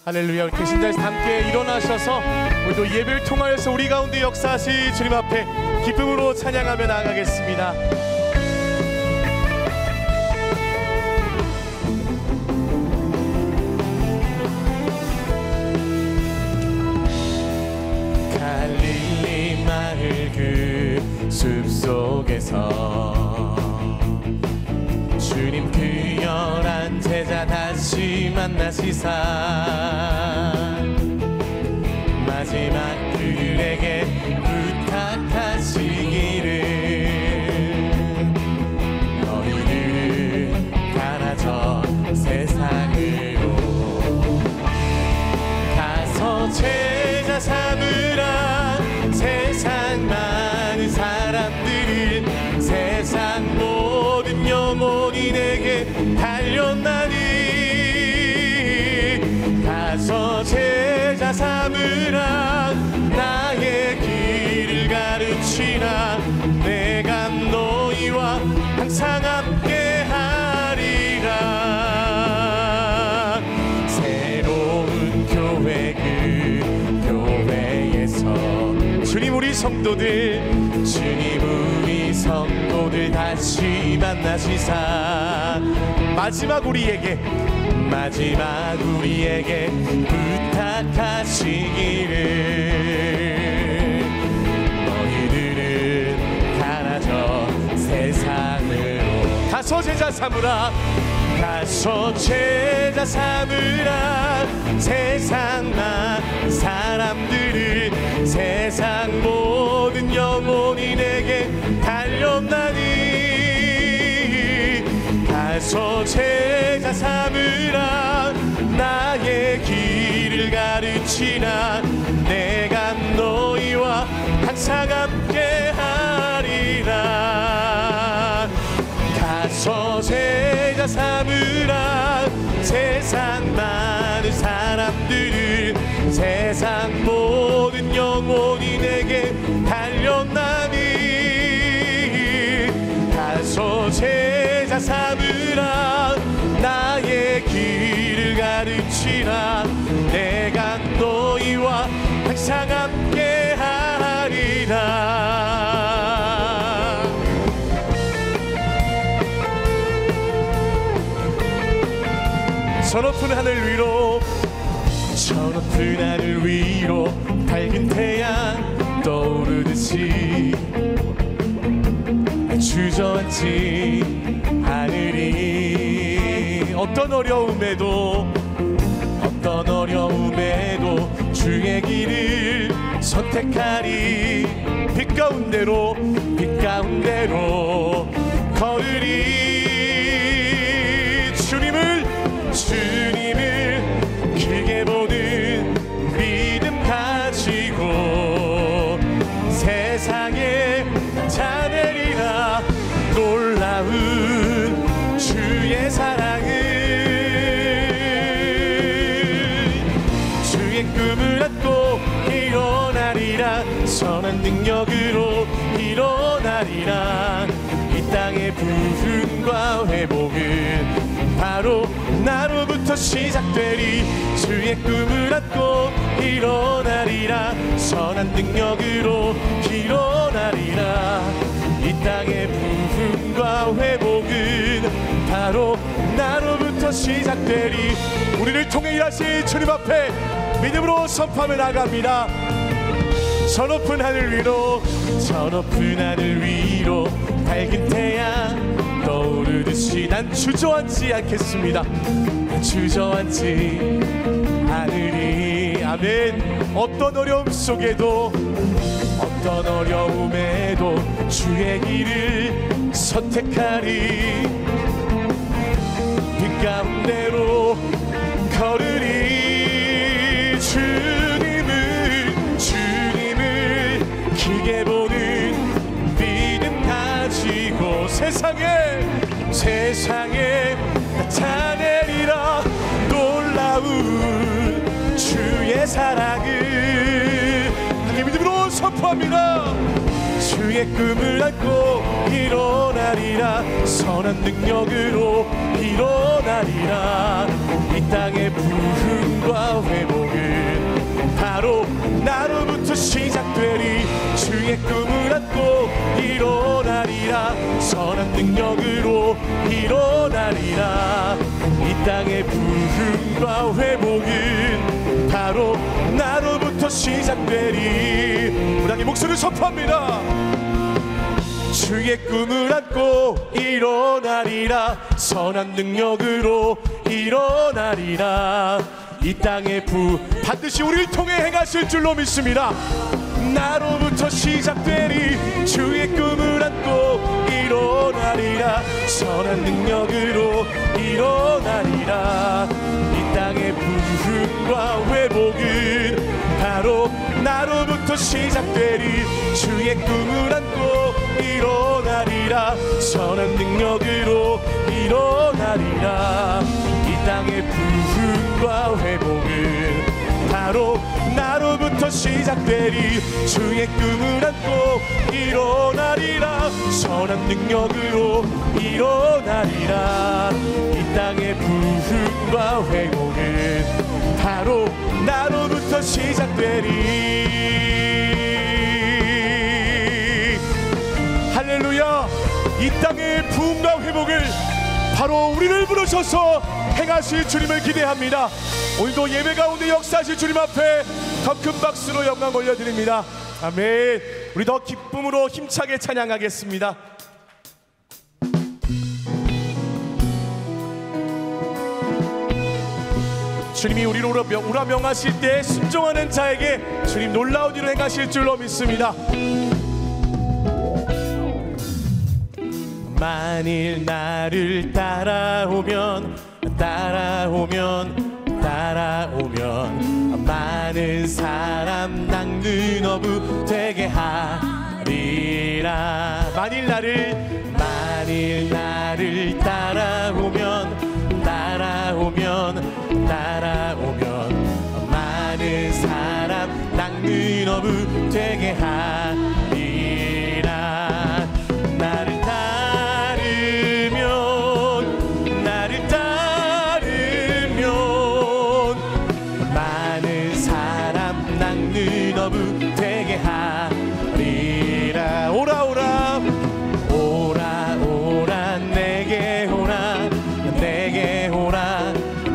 할렐루야. 계신 자에서 함께 일어나셔서 오늘도 예배를 통하여서 우리 가운데 역사하실 주님 앞에 기쁨으로 찬양하며 나아가겠습니다. 갈릴리 마을 그 숲속에서 주님 그 열한 제자 다시 만나시사 마지막 그들에게 부탁하시기를 너희들은 가라져 세상으로 가서 제자 삼으라. 세상 많은 사람들은 세상 모든 영혼이 내게 달렸나니 가서 제자 삼으라. 나의 길을 가르치라. 내가 너희와 항상 함께 하리라. 새로운 교회 그 교회에서 주님 우리 성도들 다시 만나시사 마지막 우리에게 부탁하시기를 너희들은 가라져 세상으로 가서 제자 삼으라. 가서 제자 삼으라. 세상 많은 사람들은 세상 모든 영혼이 내게 달렸나니 가서 제자 삼으라. 나의 길을 가르치라. 내가 너희와 항상 함께 하리라. 가서 제자 삼으라. 세상 많은 사람들은 세상 모든 영혼이 내게 달렸나니 가서 제자 삼으라. 나의 길을 가르치라. 내가 너희와 항상 함께 하리라. 저 높은 하늘 위로 밝은 태양 떠오르듯이 주저앉지 않으리. 어떤 어려움에도 주의 길을 선택하리. 빛 가운데로 걸으리. 주님을 크게 보는 믿음 가지고 세상에 나타내리라. 놀라운 주의 사랑을 주의 꿈을 안고 일어나리라. 선한 능력으로 일어나리라. 이 땅의 부흥과 회복은 바로 나로부터 시작되리. 주의 꿈을 안고 일어나리라. 선한 능력으로 일어나리라. 이 땅의 부흥과 회복은 바로 나로부터 시작되리. 우리를 통해 일하실 주님 앞에 믿음으로 선포하며 나갑니다. 저 높은 하늘 위로 밝은 태양 떠오르듯이 난 주저앉지 않겠습니다. 주저앉지 않으리. 아멘. 어떤 어려움에도 주의 길을 선택하리. 빛 가운데로 걸으리. 주님을 크게 보는 믿음 가지고 세상에 나타내리라. 놀라운 주의 사랑을 함께 믿음으로 선포합니다. 주의 꿈을 안고 일어나리라. 선한 능력으로 일어나리라. 이 땅의 부흥과 회 나로부터 시작되리. 주의 꿈을 안고 일어나리라. 선한 능력으로 일어나리라. 이 땅의 부흥과 회복은 바로 나로부터 시작되리. 우리 함께 목소리를 선포합니다. 주의 꿈을 안고 일어나리라. 선한 능력으로 일어나리라. 이 땅의 반드시 우리를 통해 행하실 줄로 믿습니다. 나로부터 시작되리. 주의 꿈을 안고 일어나리라. 선한 능력으로 일어나리라. 이 땅의 부흥과 회복은 바로 나로부터 시작되리. 주의 꿈을 안고 일어나리라. 선한 능력으로 일어나리라. 이 땅의 부흥과 회복은 바로 나로부터 시작되리. 주의 꿈을 안고 일어나리라. 선한 능력으로 일어나리라. 이 땅의 부흥과 회복은 바로 나로부터 시작되리. 할렐루야. 이 땅의 부흥과 회복을 바로 우리를 부르셔서 행하실 주님을 기대합니다. 오늘도 예배 가운데 역사하실 주님 앞에 더 큰 박수로 영광 올려드립니다. 아멘. 우리 더 기쁨으로 힘차게 찬양하겠습니다. 주님이 우리를 오라 명하실 때 순종하는 자에게 주님 놀라운 일을 행하실 줄로 믿습니다. 만일 나를 따라오면 많은 사람 낚는 어부 되게 하리라. 만일 나를 따라오면 많은 사람 낚는 어부 되게 하리라. 나를 따르면 많은 사람 낚는 어부 되게 하리라. 오라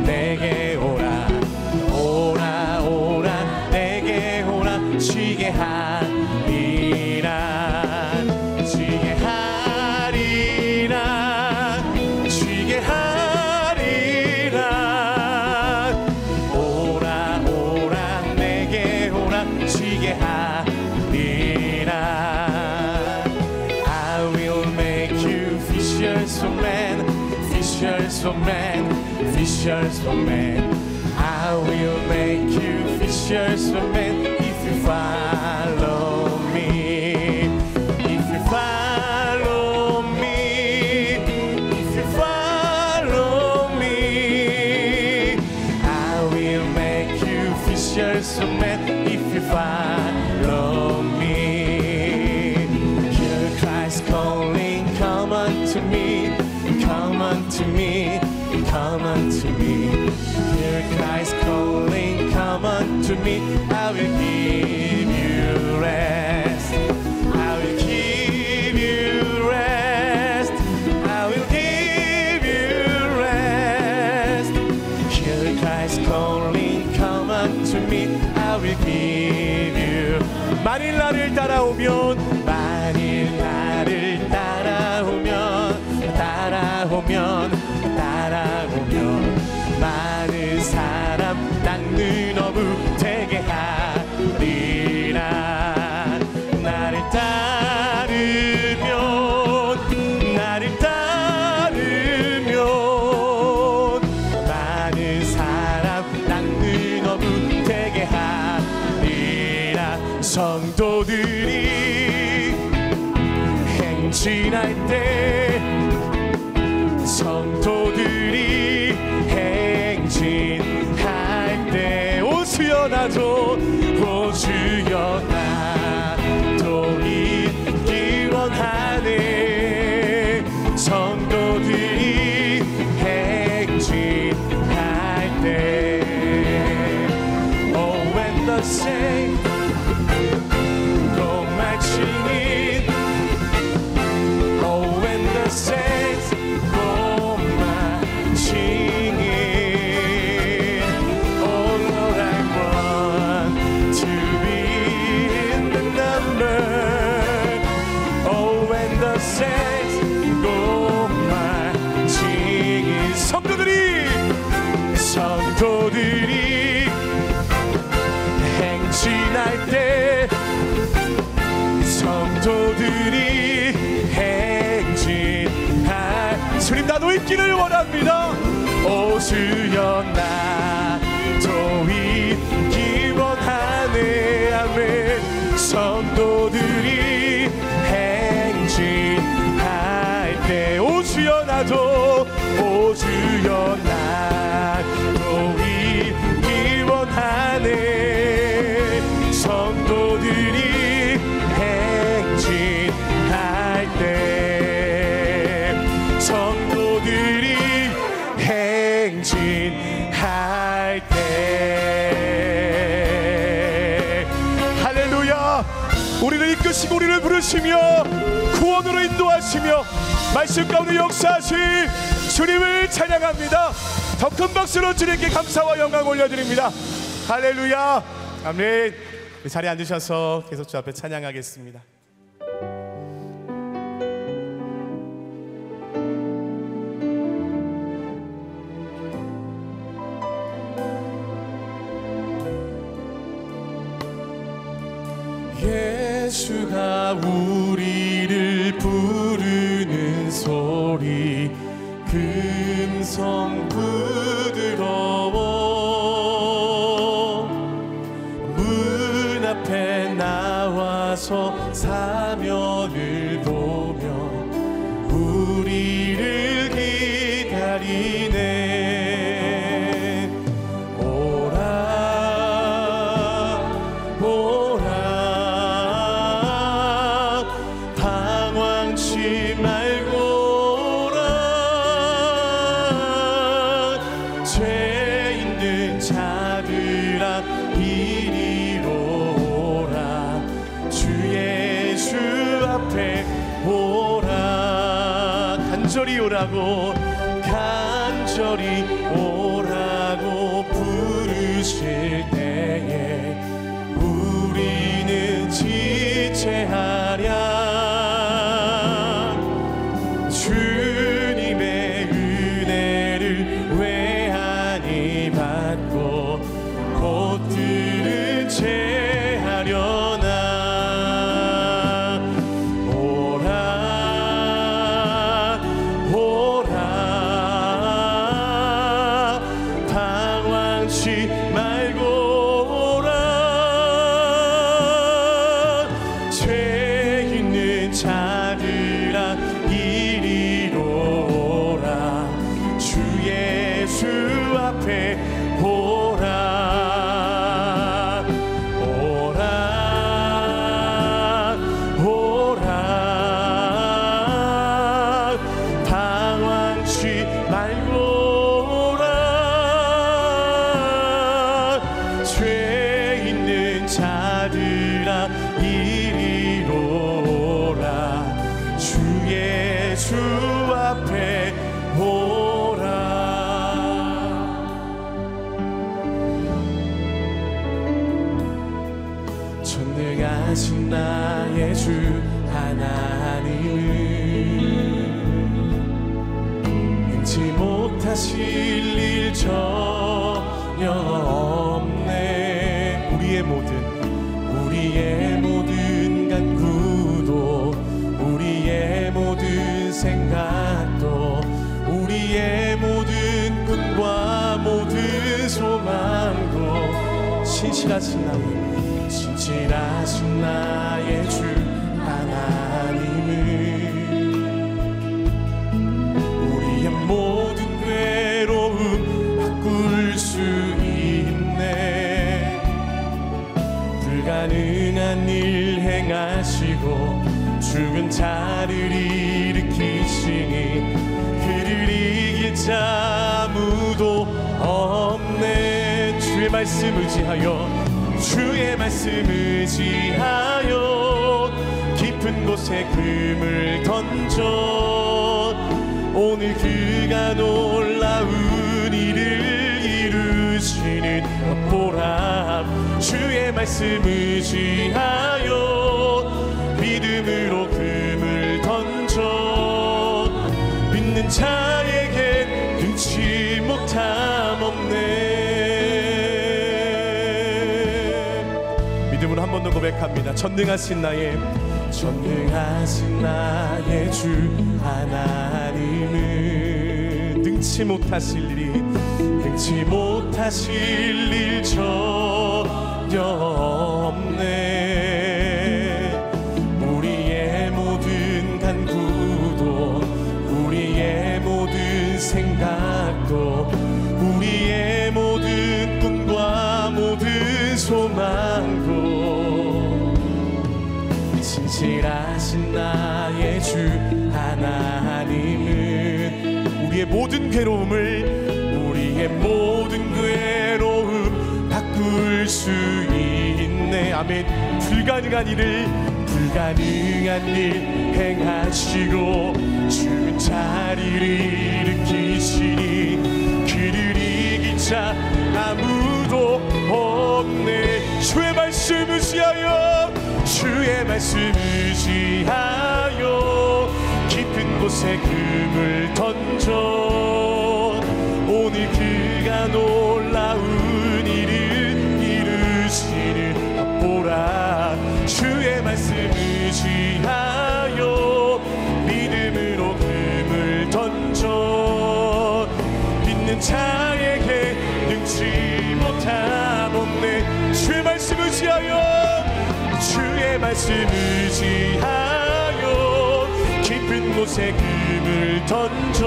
내게 오라 내게 오라 쉬게 하리라. 오라 내게 오라 쉬게 하리라. I will make you fishers of men. I will make you fishers of men if you follow me. If you follow me. I will make you fishers of men if you follow me. Hear Christ calling, come unto me. Come unto me. Hear Christ calling, come unto me. I will give you rest. I will give you rest. Hear Christ calling, come unto me. I will give you. 만일 나를 따라오면 많은 사람 낚는 어부 되게 하리라. 나를 따르면 많은 사람 낚는 어부 되게 하리라. 성도들이 행진할 때 행진할 때 오 주여 나도 있길 원하네. 성도들이 행진할 때 Oh when the saints 주여 나도 있기 원하네. 아멘. 성도들이 행진할 때 오 주여 나도 오 주여 나도 있기 원하네. 성도들이 행진할 때 성도들이 행진할 때 할렐루야. 우리를 이끄시고 우리를 부르시며 구원으로 인도하시며 말씀 가운데 역사하신 주님을 찬양합니다. 더 큰 박수로 주님께 감사와 영광 올려드립니다. 할렐루야. 아멘. 자리에 앉으셔서 계속 주 앞에 찬양하겠습니다. 예수가 우리를 부르는 소리 금성 부드러워 문 앞에 나와서 사면을 보며 우리를 기다리네. 오라 오라 방황치 말고 죄 있는 자들아 이리로 오라. 주 예수 앞에 오라. 간절히 오라고 간절히 오라고 부르실 때에 우리는 지체하랴. 주님의 은혜를 외하니 받고 곧 들은 채 하려나. 오라 오라 방황치 말고 오라. 죄 있는 자들아 이리로 오라. 주 예수 앞에 오라. 오라 오라 방황치 말고 오라. 죄 있는 자들아 이리로 오라. 주 예수 앞에 오라. 전능하신 나의 주 하나님은 능치 못하실 일 전혀 없네. 우리의 모든 간구도 우리의 모든 생각도 우리의 모든 꿈과 모든 소망도 신실하신 나의 주 하나님은 우리의 모든 괴로움 바꿀 수 있네. 불가능한 일 행하시고 죽은 자를 일으키시니 그를 이길 자 아무도 없네. 주의 말씀 의지하여 주의 말씀 의지하여 깊은 곳에 금을 던져 오늘 그가 놀라운 일을 이루시는 보라. 주의 말씀 의지하여 믿음으로 금을 던져 믿는 자에게 눈치 못함 없네. 믿음으로 한 번 더 고백합니다. 전능하신 나의 주 하나님은 능치 못하실 일이 하지 못하실 일 전혀 없네. 우리의 모든 간구도 우리의 모든 생각도 우리의 모든 꿈과 모든 소망도 진실하신 나의 주 하나님은 우리의 모든 괴로움을 우리의 모든 괴로움 바꿀 수 있네. 아멘. 불가능한 일 행하시고 죽은 자리를 일으키시니 그를 이긴 자 아무도 없네. 주의 말씀 의지하여 주의 말씀 의지하여 깊은 곳에 금을 던져 오늘 그가 놀라운 일을 이루시는 보라. 주의 말씀 의지하여 믿음으로 금을 던져 믿는 자에게 능치 못함 없네. 주의 말씀 의지하여 주의 말씀 의지하여 깊은 곳에 금을 던져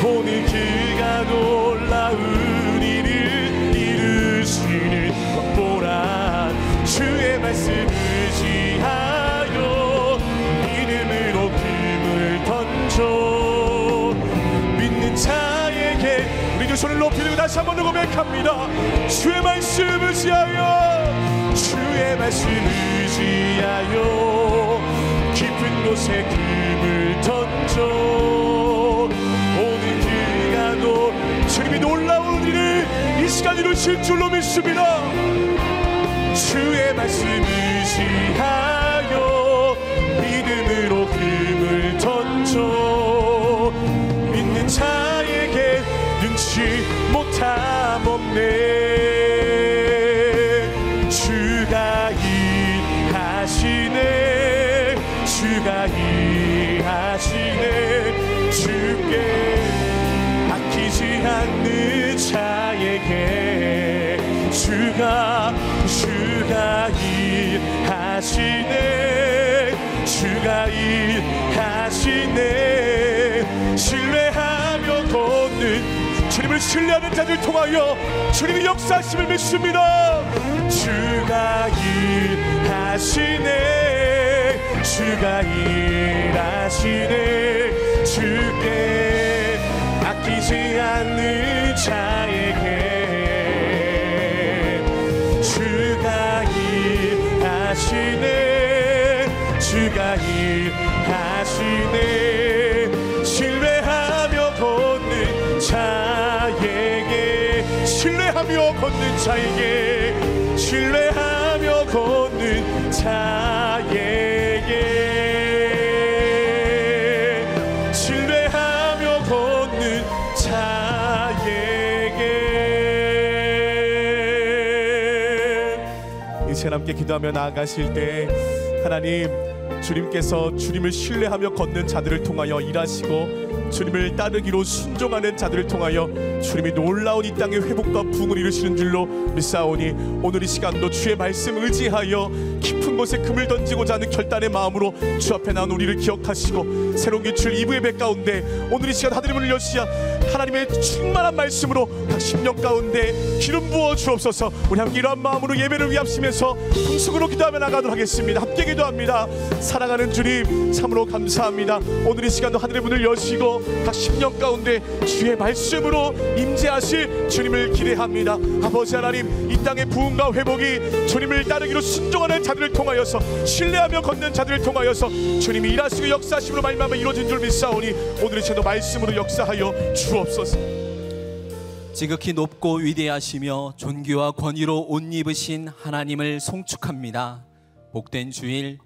오늘 그가 놀라운 일을 이루시는 보라. 주의 말씀 의지하여 믿음으로 금을 던져 믿는 자에게 우리 두 손을 높이 들고 다시 한번 고백합니다. 주의 말씀 의지하여 주의 말씀 의지하여 깊은 곳에 금을 던져 오늘 그가 주님이 놀라운 일을 이 시간 이루실 줄로 믿습니다. 주의 말씀 의지하여 믿음으로 금을 던져 믿는 자에게 능치 못함 없네. 주가 일하시네. 주가 일하시네. 주께 아끼지 않는 자에게 주가 일하시네. 주가 일하시네. 신뢰하며 걷는 주님을 신뢰하는 자들 통하여 주님의 역사하심을 믿습니다. 주가 일하시네. 주가 일하시네. 주께 아끼지 않는 자에게 주가 일하시네. 주가 일하시네. 신뢰하며 걷는 자에게 신뢰하며 걷는 자에게 신뢰하며 걷는 자에게 신뢰하며 걷는 자에게 이제 함께 기도하며 나아가실 때 하나님 주님께서 주님을 신뢰하며 걷는 자들을 통하여 일하시고 주님을 따르기로 순종하는 자들을 통하여 주님이 놀라운 이 땅의 회복과 부흥을 이루시는 줄로 믿사오니 오늘 이 시간도 주의 말씀 의지하여 깊은 곳에 금을 던지고자 하는 결단의 마음으로 주 앞에 나온 우리를 기억하시고 새로운 기출 2부의 배 가운데 오늘 이 시간 하늘의 문을 여시아 하나님의 충만한 말씀으로 각 심령 가운데 기름 부어 주옵소서. 우리 함께 이러한 마음으로 예배를 위합심해서 풍속으로 기도하며 나가도록 하겠습니다. 함께 기도합니다. 사랑하는 주님 참으로 감사합니다. 오늘 이 시간도 하늘의 문을 여시고 각 심령 가운데 주의 말씀으로 임재하실 주님을 기대합니다. 아버지 하나님 이 땅의 부흥과 회복이 주님을 따르기로 순종하는 자들을 통하여서 신뢰하며 걷는 자들을 통하여서 주님이 일하시고 역사하심으로 말미암아 이루어진 줄 믿사오니 오늘 이 시간도 말씀으로 역사하여 주옵소서. 지극히 높고 위대하시며 존귀와 권위로 옷 입으신 하나님을 송축합니다. 복된 주일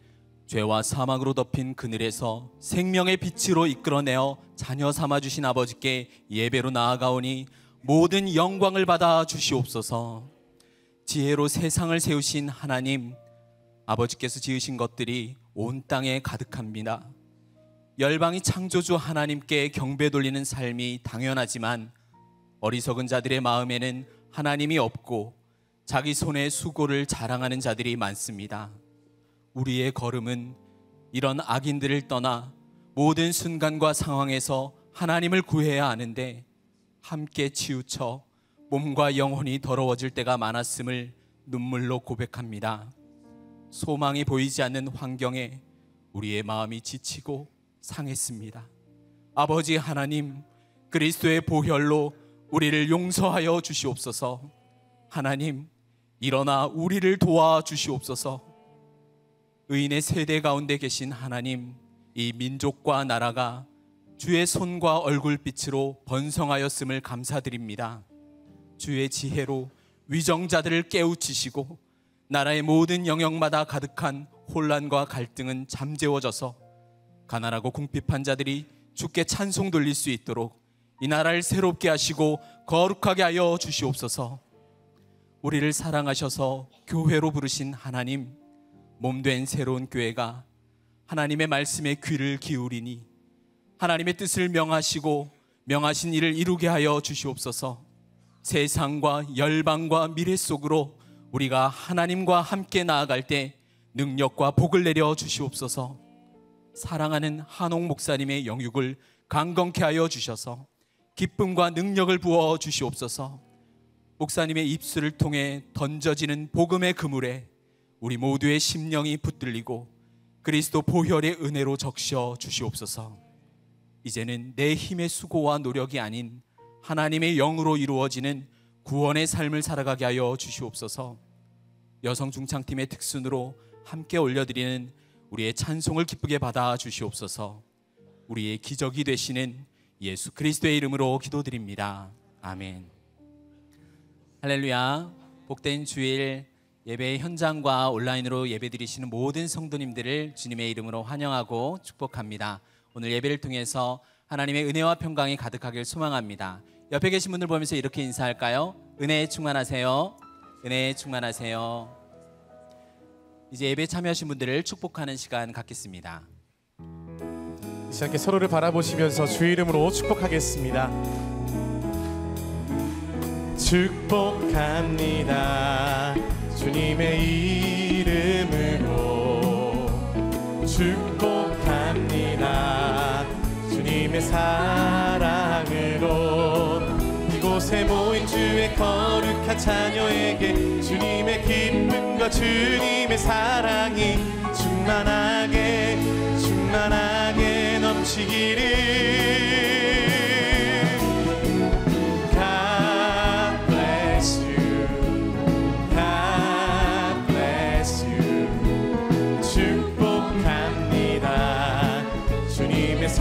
죄와 사망으로 덮인 그늘에서 생명의 빛으로 이끌어내어 자녀 삼아주신 아버지께 예배로 나아가오니 모든 영광을 받아 주시옵소서. 지혜로 세상을 세우신 하나님, 아버지께서 지으신 것들이 온 땅에 가득합니다. 열방이 창조주 하나님께 경배 돌리는 삶이 당연하지만 어리석은 자들의 마음에는 하나님이 없고 자기 손의 수고를 자랑하는 자들이 많습니다. 우리의 걸음은 이런 악인들을 떠나 모든 순간과 상황에서 하나님을 구해야 하는데 함께 치우쳐 몸과 영혼이 더러워질 때가 많았음을 눈물로 고백합니다. 소망이 보이지 않는 환경에 우리의 마음이 지치고 상했습니다. 아버지 하나님, 그리스도의 보혈로 우리를 용서하여 주시옵소서. 하나님, 일어나 우리를 도와주시옵소서. 의인의 세대 가운데 계신 하나님, 이 민족과 나라가 주의 손과 얼굴빛으로 번성하였음을 감사드립니다. 주의 지혜로 위정자들을 깨우치시고 나라의 모든 영역마다 가득한 혼란과 갈등은 잠재워져서 가난하고 궁핍한 자들이 주께 찬송 돌릴 수 있도록 이 나라를 새롭게 하시고 거룩하게 하여 주시옵소서. 우리를 사랑하셔서 교회로 부르신 하나님, 몸된 새로운 교회가 하나님의 말씀에 귀를 기울이니 하나님의 뜻을 명하시고 명하신 일을 이루게 하여 주시옵소서. 세상과 열방과 미래 속으로 우리가 하나님과 함께 나아갈 때 능력과 복을 내려 주시옵소서. 사랑하는 한옥 목사님의 영육을 강건케 하여 주셔서 기쁨과 능력을 부어 주시옵소서. 목사님의 입술을 통해 던져지는 복음의 그물에 우리 모두의 심령이 붙들리고 그리스도 보혈의 은혜로 적셔 주시옵소서. 이제는 내 힘의 수고와 노력이 아닌 하나님의 영으로 이루어지는 구원의 삶을 살아가게 하여 주시옵소서. 여성 중창팀의 특순으로 함께 올려드리는 우리의 찬송을 기쁘게 받아 주시옵소서. 우리의 기적이 되시는 예수 그리스도의 이름으로 기도드립니다. 아멘. 할렐루야. 복된 주일 예배의 현장과 온라인으로 예배드리시는 모든 성도님들을 주님의 이름으로 환영하고 축복합니다. 오늘 예배를 통해서 하나님의 은혜와 평강이 가득하길 소망합니다. 옆에 계신 분들 보면서 이렇게 인사할까요? 은혜에 충만하세요. 은혜에 충만하세요. 이제 예배에 참여하신 분들을 축복하는 시간 갖겠습니다. 이 시간에 서로를 바라보시면서 주의 이름으로 축복하겠습니다. 축복합니다. 주님의 이름으로 축복합니다. 주님의 사랑으로 이곳에 모인 주의 거룩한 자녀에게 주님의 기쁨과 주님의 사랑이 충만하게 넘치기를.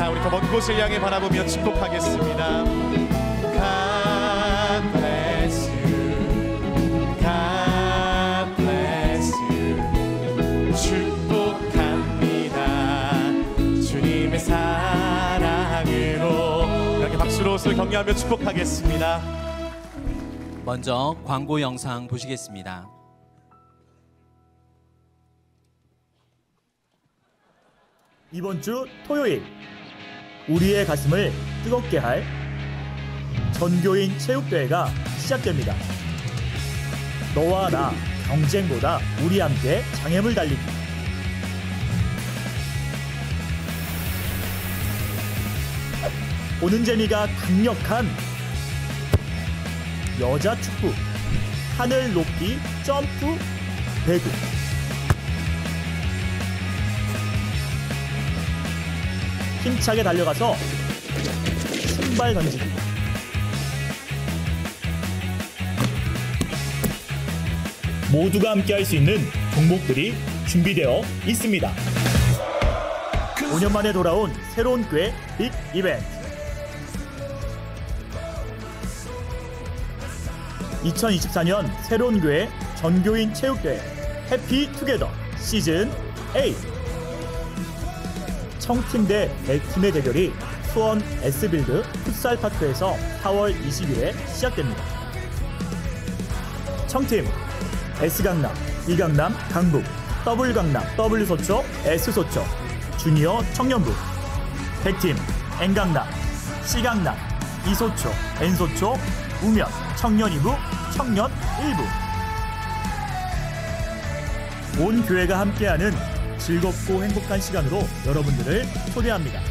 우리 더 먼 곳을 향해 바라보며 축복하겠습니다. God bless you, God bless you. 축복합니다. 주님의 사랑으로. 이렇게 박수로 서로 격려하며 축복하겠습니다. 먼저 광고 영상 보시겠습니다. 이번 주 토요일 우리의 가슴을 뜨겁게 할 전교인 체육대회가 시작됩니다. 너와 나 경쟁보다 우리 함께 장애물 달리기. 보는 재미가 강력한 여자 축구, 하늘 높이 점프 배구. 힘차게 달려가서 신발 던지기. 모두가 함께 할 수 있는 종목들이 준비되어 있습니다. 5년 만에 돌아온 새로운 교회 빅 이벤트. 2024년 새로운 교회 전교인 체육대회 해피 투게더 시즌 8. 청팀 대 L팀의 대결이 수원 S빌드 풋살파크에서 4월 20일에 시작됩니다. 청팀 S강남, B강남, 강북, W강남, W소초, S소초, 주니어 청년부. 백팀 N강남, C강남, E소초, N소초, 우면, 청년 2부, 청년 1부. 온 교회가 함께하는 즐겁고 행복한 시간으로 여러분들을 초대합니다.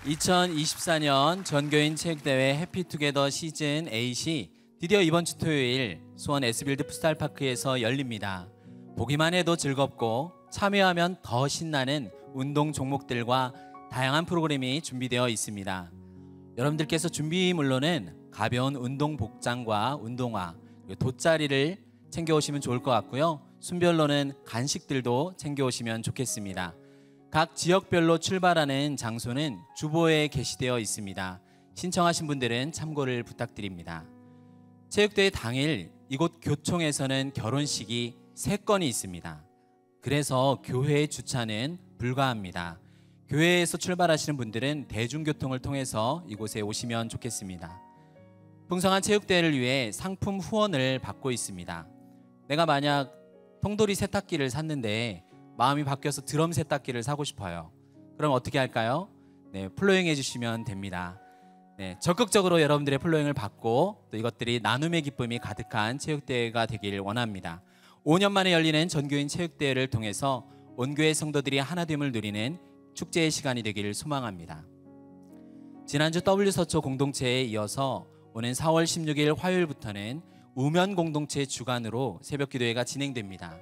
(2024년) 전교인 체육대회 해피투게더 시즌 8이 드디어 이번 주 토요일 수원 S빌드 풋살파크에서 열립니다. 보기만 해도 즐겁고 참여하면 더 신나는 운동 종목들과 다양한 프로그램이 준비되어 있습니다. 여러분들께서 준비물로는 가벼운 운동 복장과 운동화, 돗자리를 챙겨오시면 좋을 것 같고요. 순별로는 간식들도 챙겨오시면 좋겠습니다. 각 지역별로 출발하는 장소는 주보에 게시되어 있습니다. 신청하신 분들은 참고를 부탁드립니다. 체육대회 당일 이곳 교총에서는 결혼식이 3건이 있습니다. 그래서 교회 주차는 불가합니다. 교회에서 출발하시는 분들은 대중교통을 통해서 이곳에 오시면 좋겠습니다. 풍성한 체육대회를 위해 상품 후원을 받고 있습니다. 내가 만약 통돌이 세탁기를 샀는데 마음이 바뀌어서 드럼 세탁기를 사고 싶어요. 그럼 어떻게 할까요? 네, 플로잉 해주시면 됩니다. 네, 적극적으로 여러분들의 플로잉을 받고 또 이것들이 나눔의 기쁨이 가득한 체육대회가 되길 원합니다. 5년 만에 열리는 전교인 체육대회를 통해서 온 교회 성도들이 하나됨을 누리는 축제의 시간이 되기를 소망합니다. 지난주 W서초 공동체에 이어서 오는 4월 16일 화요일부터는 우면 공동체 주간으로 새벽기도회가 진행됩니다.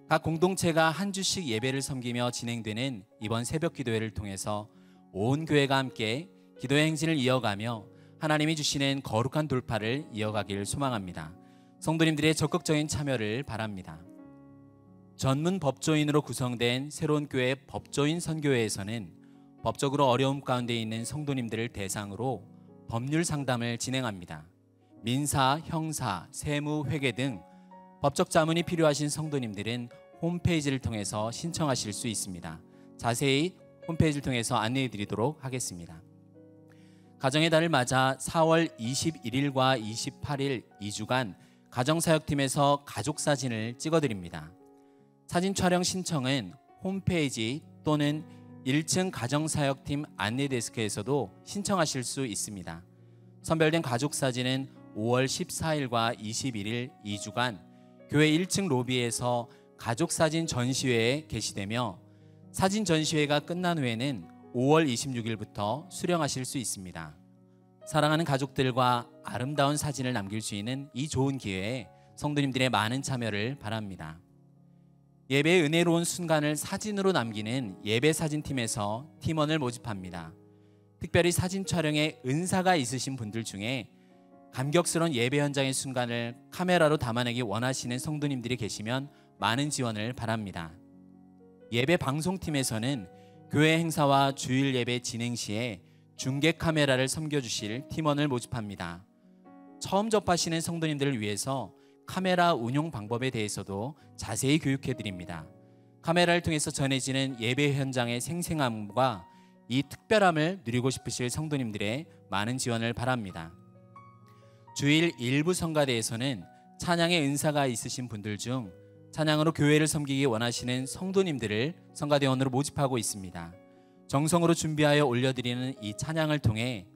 각 공동체가 한 주씩 예배를 섬기며 진행되는 이번 새벽기도회를 통해서 온 교회가 함께 기도의 행진을 이어가며 하나님이 주시는 거룩한 돌파를 이어가길 소망합니다. 성도님들의 적극적인 참여를 바랍니다. 전문 법조인으로 구성된 새로운 교회 법조인 선교회에서는 법적으로 어려움 가운데 있는 성도님들을 대상으로 법률 상담을 진행합니다. 민사, 형사, 세무, 회계 등 법적 자문이 필요하신 성도님들은 홈페이지를 통해서 신청하실 수 있습니다. 자세히 홈페이지를 통해서 안내해 드리도록 하겠습니다. 가정의 달을 맞아 4월 21일과 28일 2주간 가정사역팀에서 가족사진을 찍어드립니다. 사진 촬영 신청은 홈페이지 또는 1층 가정사역팀 안내데스크에서도 신청하실 수 있습니다. 선별된 가족사진은 5월 14일과 21일 2주간 교회 1층 로비에서 가족사진 전시회에 게시되며 사진 전시회가 끝난 후에는 5월 26일부터 수령하실 수 있습니다. 사랑하는 가족들과 아름다운 사진을 남길 수 있는 이 좋은 기회에 성도님들의 많은 참여를 바랍니다. 예배의 은혜로운 순간을 사진으로 남기는 예배사진팀에서 팀원을 모집합니다. 특별히 사진 촬영에 은사가 있으신 분들 중에 감격스러운 예배 현장의 순간을 카메라로 담아내기 원하시는 성도님들이 계시면 많은 지원을 바랍니다. 예배 방송팀에서는 교회 행사와 주일 예배 진행 시에 중계 카메라를 섬겨주실 팀원을 모집합니다. 처음 접하시는 성도님들을 위해서 카메라 운용 방법에 대해서도 자세히 교육해 드립니다. 카메라를 통해서 전해지는 예배 현장의 생생함과 이 특별함을 누리고 싶으실 성도님들의 많은 지원을 바랍니다. 주일 일부 성가대에서는 찬양의 은사가 있으신 분들 중 찬양으로 교회를 섬기기 원하시는 성도님들을 성가대원으로 모집하고 있습니다. 정성으로 준비하여 올려드리는 이 찬양을 통해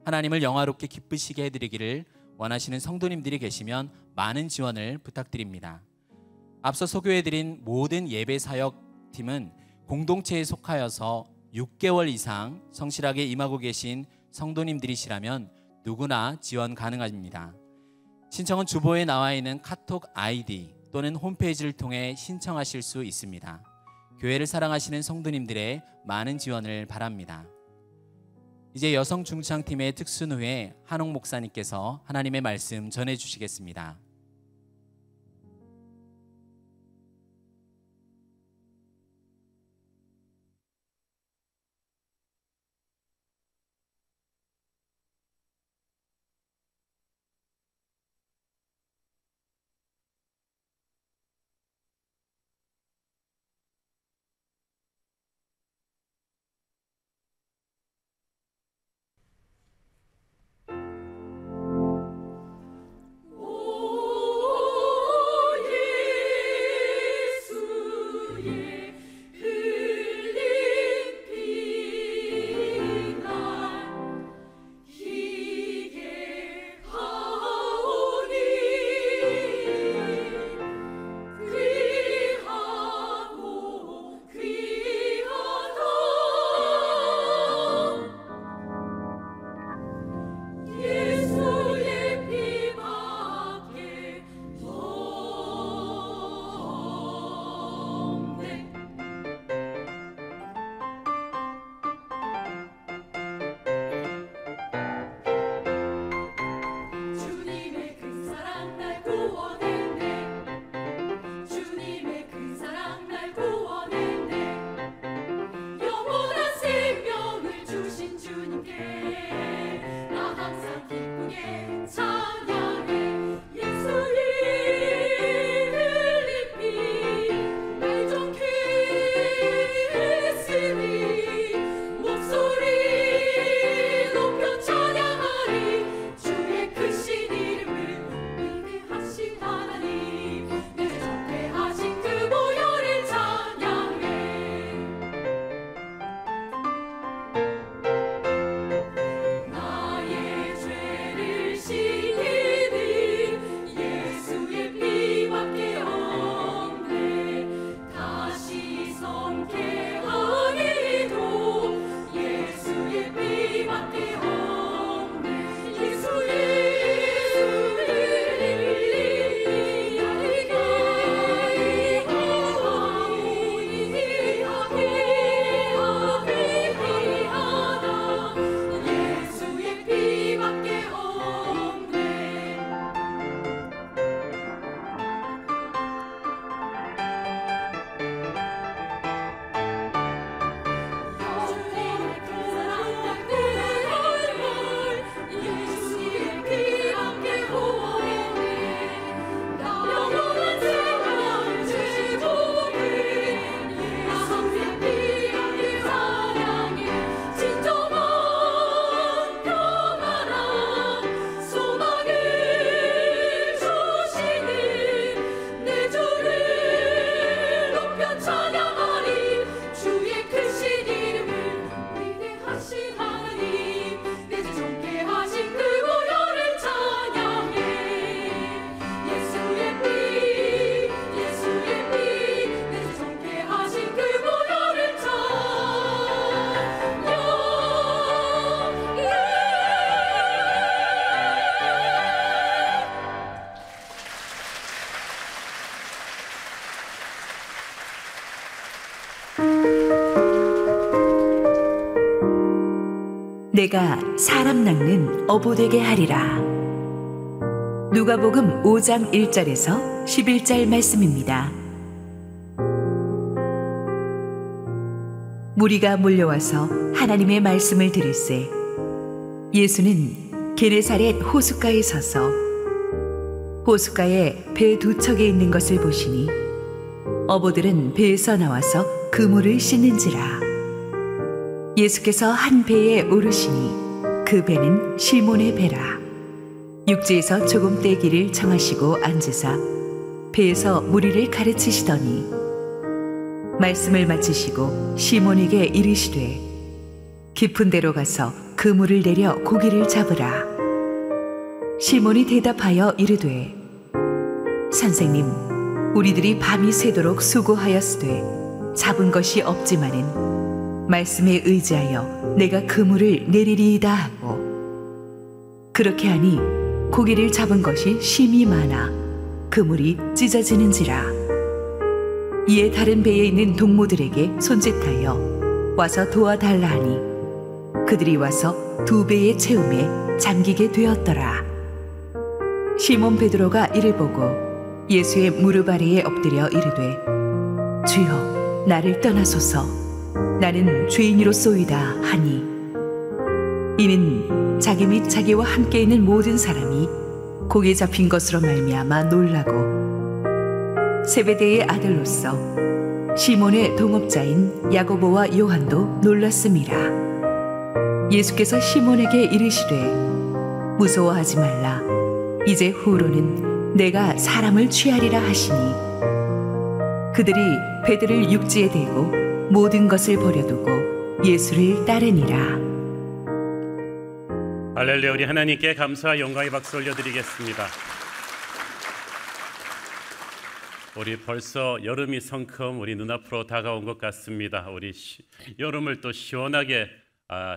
하나님을 영화롭게 기쁘시게 해드리기를 원하시는 성도님들이 계시면 많은 지원을 부탁드립니다. 앞서 소개해드린 모든 예배사역팀은 공동체에 속하여서 6개월 이상 성실하게 임하고 계신 성도님들이시라면 누구나 지원 가능합니다. 신청은 주보에 나와 있는 카톡 아이디 또는 홈페이지를 통해 신청하실 수 있습니다. 교회를 사랑하시는 성도님들의 많은 지원을 바랍니다. 이제 여성 중창팀의 특순후에 한옥 목사님께서 하나님의 말씀 전해주시겠습니다. 내가 사람 낚는 어부되게 하리라. 누가복음 5장 1절에서 11절 말씀입니다. 무리가 몰려와서 하나님의 말씀을 들을새 예수는 게네사렛 호숫가에 서서 호숫가에 배 두 척에 있는 것을 보시니 어부들은 배에서 나와서 그물을 씻는지라. 예수께서 한 배에 오르시니 그 배는 시몬의 배라. 육지에서 조금 떼기를 청하시고 앉으사 배에서 무리를 가르치시더니 말씀을 마치시고 시몬에게 이르시되 깊은 데로 가서 그물을 내려 고기를 잡으라. 시몬이 대답하여 이르되 선생님, 우리들이 밤이 새도록 수고하였으되 잡은 것이 없지만은 말씀에 의지하여 내가 그물을 내리리이다 하고 그렇게 하니 고기를 잡은 것이 심히 많아 그물이 찢어지는지라. 이에 다른 배에 있는 동무들에게 손짓하여 와서 도와달라 하니 그들이 와서 두 배의 채움에 잠기게 되었더라. 시몬 베드로가 이를 보고 예수의 무릎 아래에 엎드려 이르되 주여, 나를 떠나소서, 나는 죄인이로소이다 하니 이는 자기 및 자기와 함께 있는 모든 사람이 고기에 잡힌 것으로 말미암아 놀라고 세베대의 아들로서 시몬의 동업자인 야고보와 요한도 놀랐음이라. 예수께서 시몬에게 이르시되 무서워하지 말라. 이제 후로는 내가 사람을 취하리라 하시니 그들이 배들을 육지에 대고 모든 것을 버려두고 예수를 따르니라. 할렐루야. 우리 하나님께 감사와 영광의 박수 올려드리겠습니다. 우리 벌써 여름이 성큼 우리 눈앞으로 다가온 것 같습니다. 우리 여름을 또 시원하게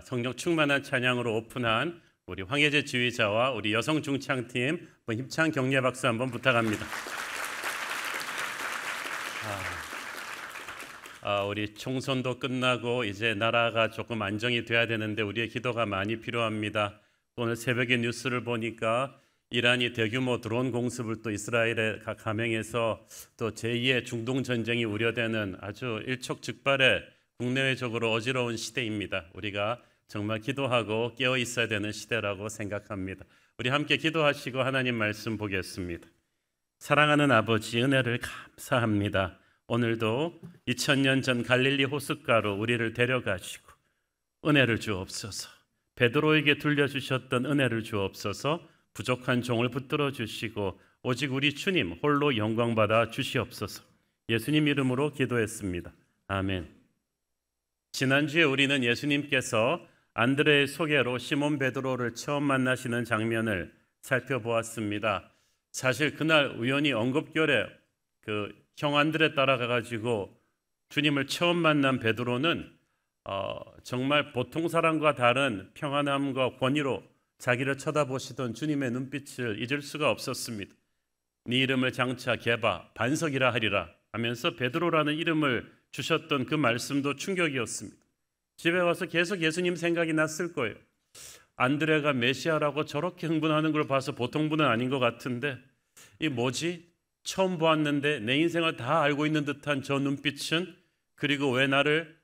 성령 충만한 찬양으로 오픈한 우리 황혜재 지휘자와 우리 여성 중창팀 힘찬 격려 박수 한번 부탁합니다. 우리 총선도 끝나고 이제 나라가 조금 안정이 돼야 되는데 우리의 기도가 많이 필요합니다. 오늘 새벽에 뉴스를 보니까 이란이 대규모 드론 공습을 또 이스라엘에 감행해서 또 제2의 중동 전쟁이 우려되는 아주 일촉즉발의 국내외적으로 어지러운 시대입니다. 우리가 정말 기도하고 깨어 있어야 되는 시대라고 생각합니다. 우리 함께 기도하시고 하나님 말씀 보겠습니다. 사랑하는 아버지, 은혜를 감사합니다. 오늘도 2000년 전 갈릴리 호숫가로 우리를 데려가시고 은혜를 주옵소서. 베드로에게 들려주셨던 은혜를 주옵소서. 부족한 종을 붙들어 주시고 오직 우리 주님 홀로 영광받아 주시옵소서. 예수님 이름으로 기도했습니다. 아멘. 지난주에 우리는 예수님께서 안드레의 소개로 시몬 베드로를 처음 만나시는 장면을 살펴보았습니다. 사실 그날 우연히 언급결에 형 안드레 따라가가지고 주님을 처음 만난 베드로는 정말 보통 사람과 다른 평안함과 권위로 자기를 쳐다보시던 주님의 눈빛을 잊을 수가 없었습니다. 네 이름을 장차 게바 반석이라 하리라 하면서 베드로라는 이름을 주셨던 그 말씀도 충격이었습니다. 집에 와서 계속 예수님 생각이 났을 거예요. 안드레가 메시아라고 저렇게 흥분하는 걸 봐서 보통 분은 아닌 것 같은데 이 뭐지? 처음 보았는데 내 인생을 다 알고 있는 듯한 저 눈빛은, 그리고 왜 나를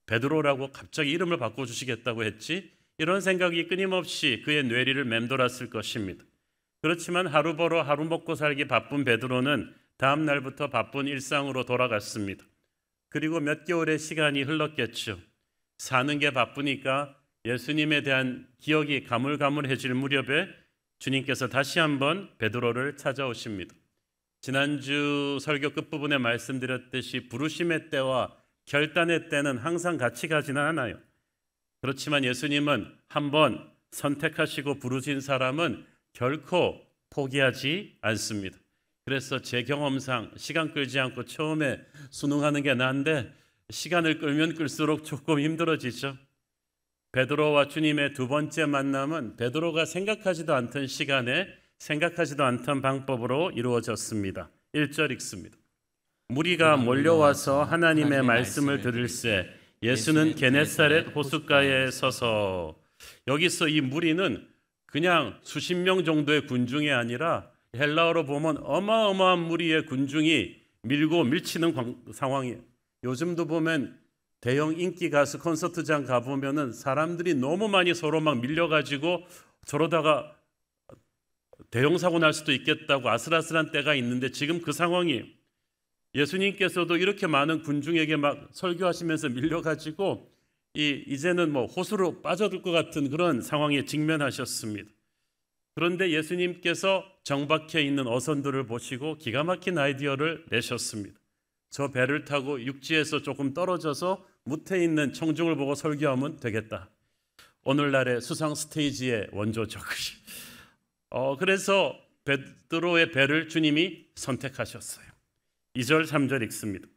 베드로라고 갑자기 이름을 바꿔주시겠다고 했지? 이런 생각이 끊임없이 그의 뇌리를 맴돌았을 것입니다. 그렇지만 하루 벌어 하루 먹고 살기 바쁜 베드로는 다음 날부터 바쁜 일상으로 돌아갔습니다. 그리고 몇 개월의 시간이 흘렀겠죠. 사는 게 바쁘니까 예수님에 대한 기억이 가물가물해질 무렵에 주님께서 다시 한번 베드로를 찾아오십니다. 지난주 설교 끝부분에 말씀드렸듯이 부르심의 때와 결단의 때는 항상 같이 가지는 않아요. 그렇지만 예수님은 한번 선택하시고 부르신 사람은 결코 포기하지 않습니다. 그래서 제 경험상 시간 끌지 않고 처음에 순응하는 게 나은데 시간을 끌면 끌수록 조금 힘들어지죠. 베드로와 주님의 두 번째 만남은 베드로가 생각하지도 않던 시간에 생각하지도 않던 방법으로 이루어졌습니다. 1절 읽습니다. 무리가 몰려와서 하나님의 말씀을 들을새 예수는 게네사렛 호숫가에 서서, 여기서 이 무리는 그냥 수십 명 정도의 군중이 아니라 헬라어로 보면 어마어마한 무리의 군중이 밀고 밀치는 상황이에요. 요즘도 보면 대형 인기 가수 콘서트장 가보면은 사람들이 너무 많이 서로 막 밀려가지고 저러다가 대형 사고 날 수도 있겠다고 아슬아슬한 때가 있는데 지금 그 상황이에요. 예수님께서도 이렇게 많은 군중에게 막 설교하시면서 밀려가지고 이제는 뭐 호수로 빠져들 것 같은 그런 상황에 직면하셨습니다. 그런데 예수님께서 정박해 있는 어선들을 보시고 기가 막힌 아이디어를 내셨습니다. 저 배를 타고 육지에서 조금 떨어져서 무태에 있는 청중을 보고 설교하면 되겠다. 오늘날의 수상 스테이지의 원조죠. 그래서 베드로의 배를 주님이 선택하셨어요. 2절 3절 읽습니다.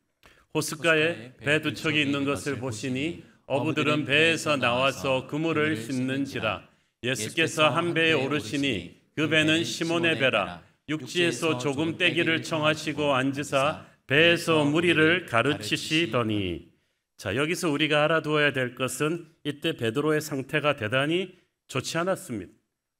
호숫가에 배 두 척이 있는 것을 보시니 어부들은 배에서 나와서 그물을 씻는지라. 예수께서 한 배에 오르시니 그 배는 시몬의 배라. 육지에서 조금 떼기를 청하시고 앉으사 배에서 무리를 가르치시더니. 자, 여기서 우리가 알아두어야 될 것은 이때 베드로의 상태가 대단히 좋지 않았습니다.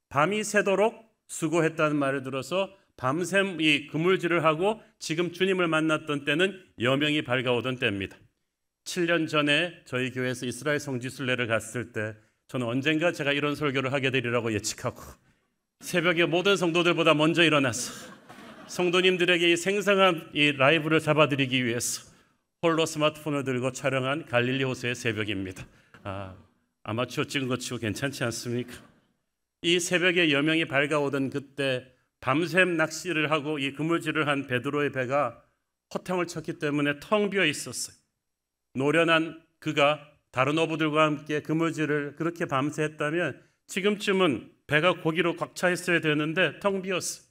밤이 새도록 수고했다는 말을 들어서 밤샘 이 그물질을 하고 지금 주님을 만났던 때는 여명이 밝아오던 때입니다. 7년 전에 저희 교회에서 이스라엘 성지순례를 갔을 때 저는 언젠가 제가 이런 설교를 하게 되리라고 예측하고 새벽에 모든 성도들보다 먼저 일어나서 성도님들에게 이 생생한 이 라이브를 잡아드리기 위해서 홀로 스마트폰을 들고 촬영한 갈릴리 호수의 새벽입니다. 아마추어 찍은 것 치고 괜찮지 않습니까? 이 새벽에 여명이 밝아오던 그때 밤샘 낚시를 하고 이 그물질을 한 베드로의 배가 허탕을 쳤기 때문에 텅 비어 있었어요. 노련한 그가 다른 어부들과 함께 그물질을 그렇게 밤새 했다면 지금쯤은 배가 고기로 꽉 차 있어야 되는데 텅 비었어요.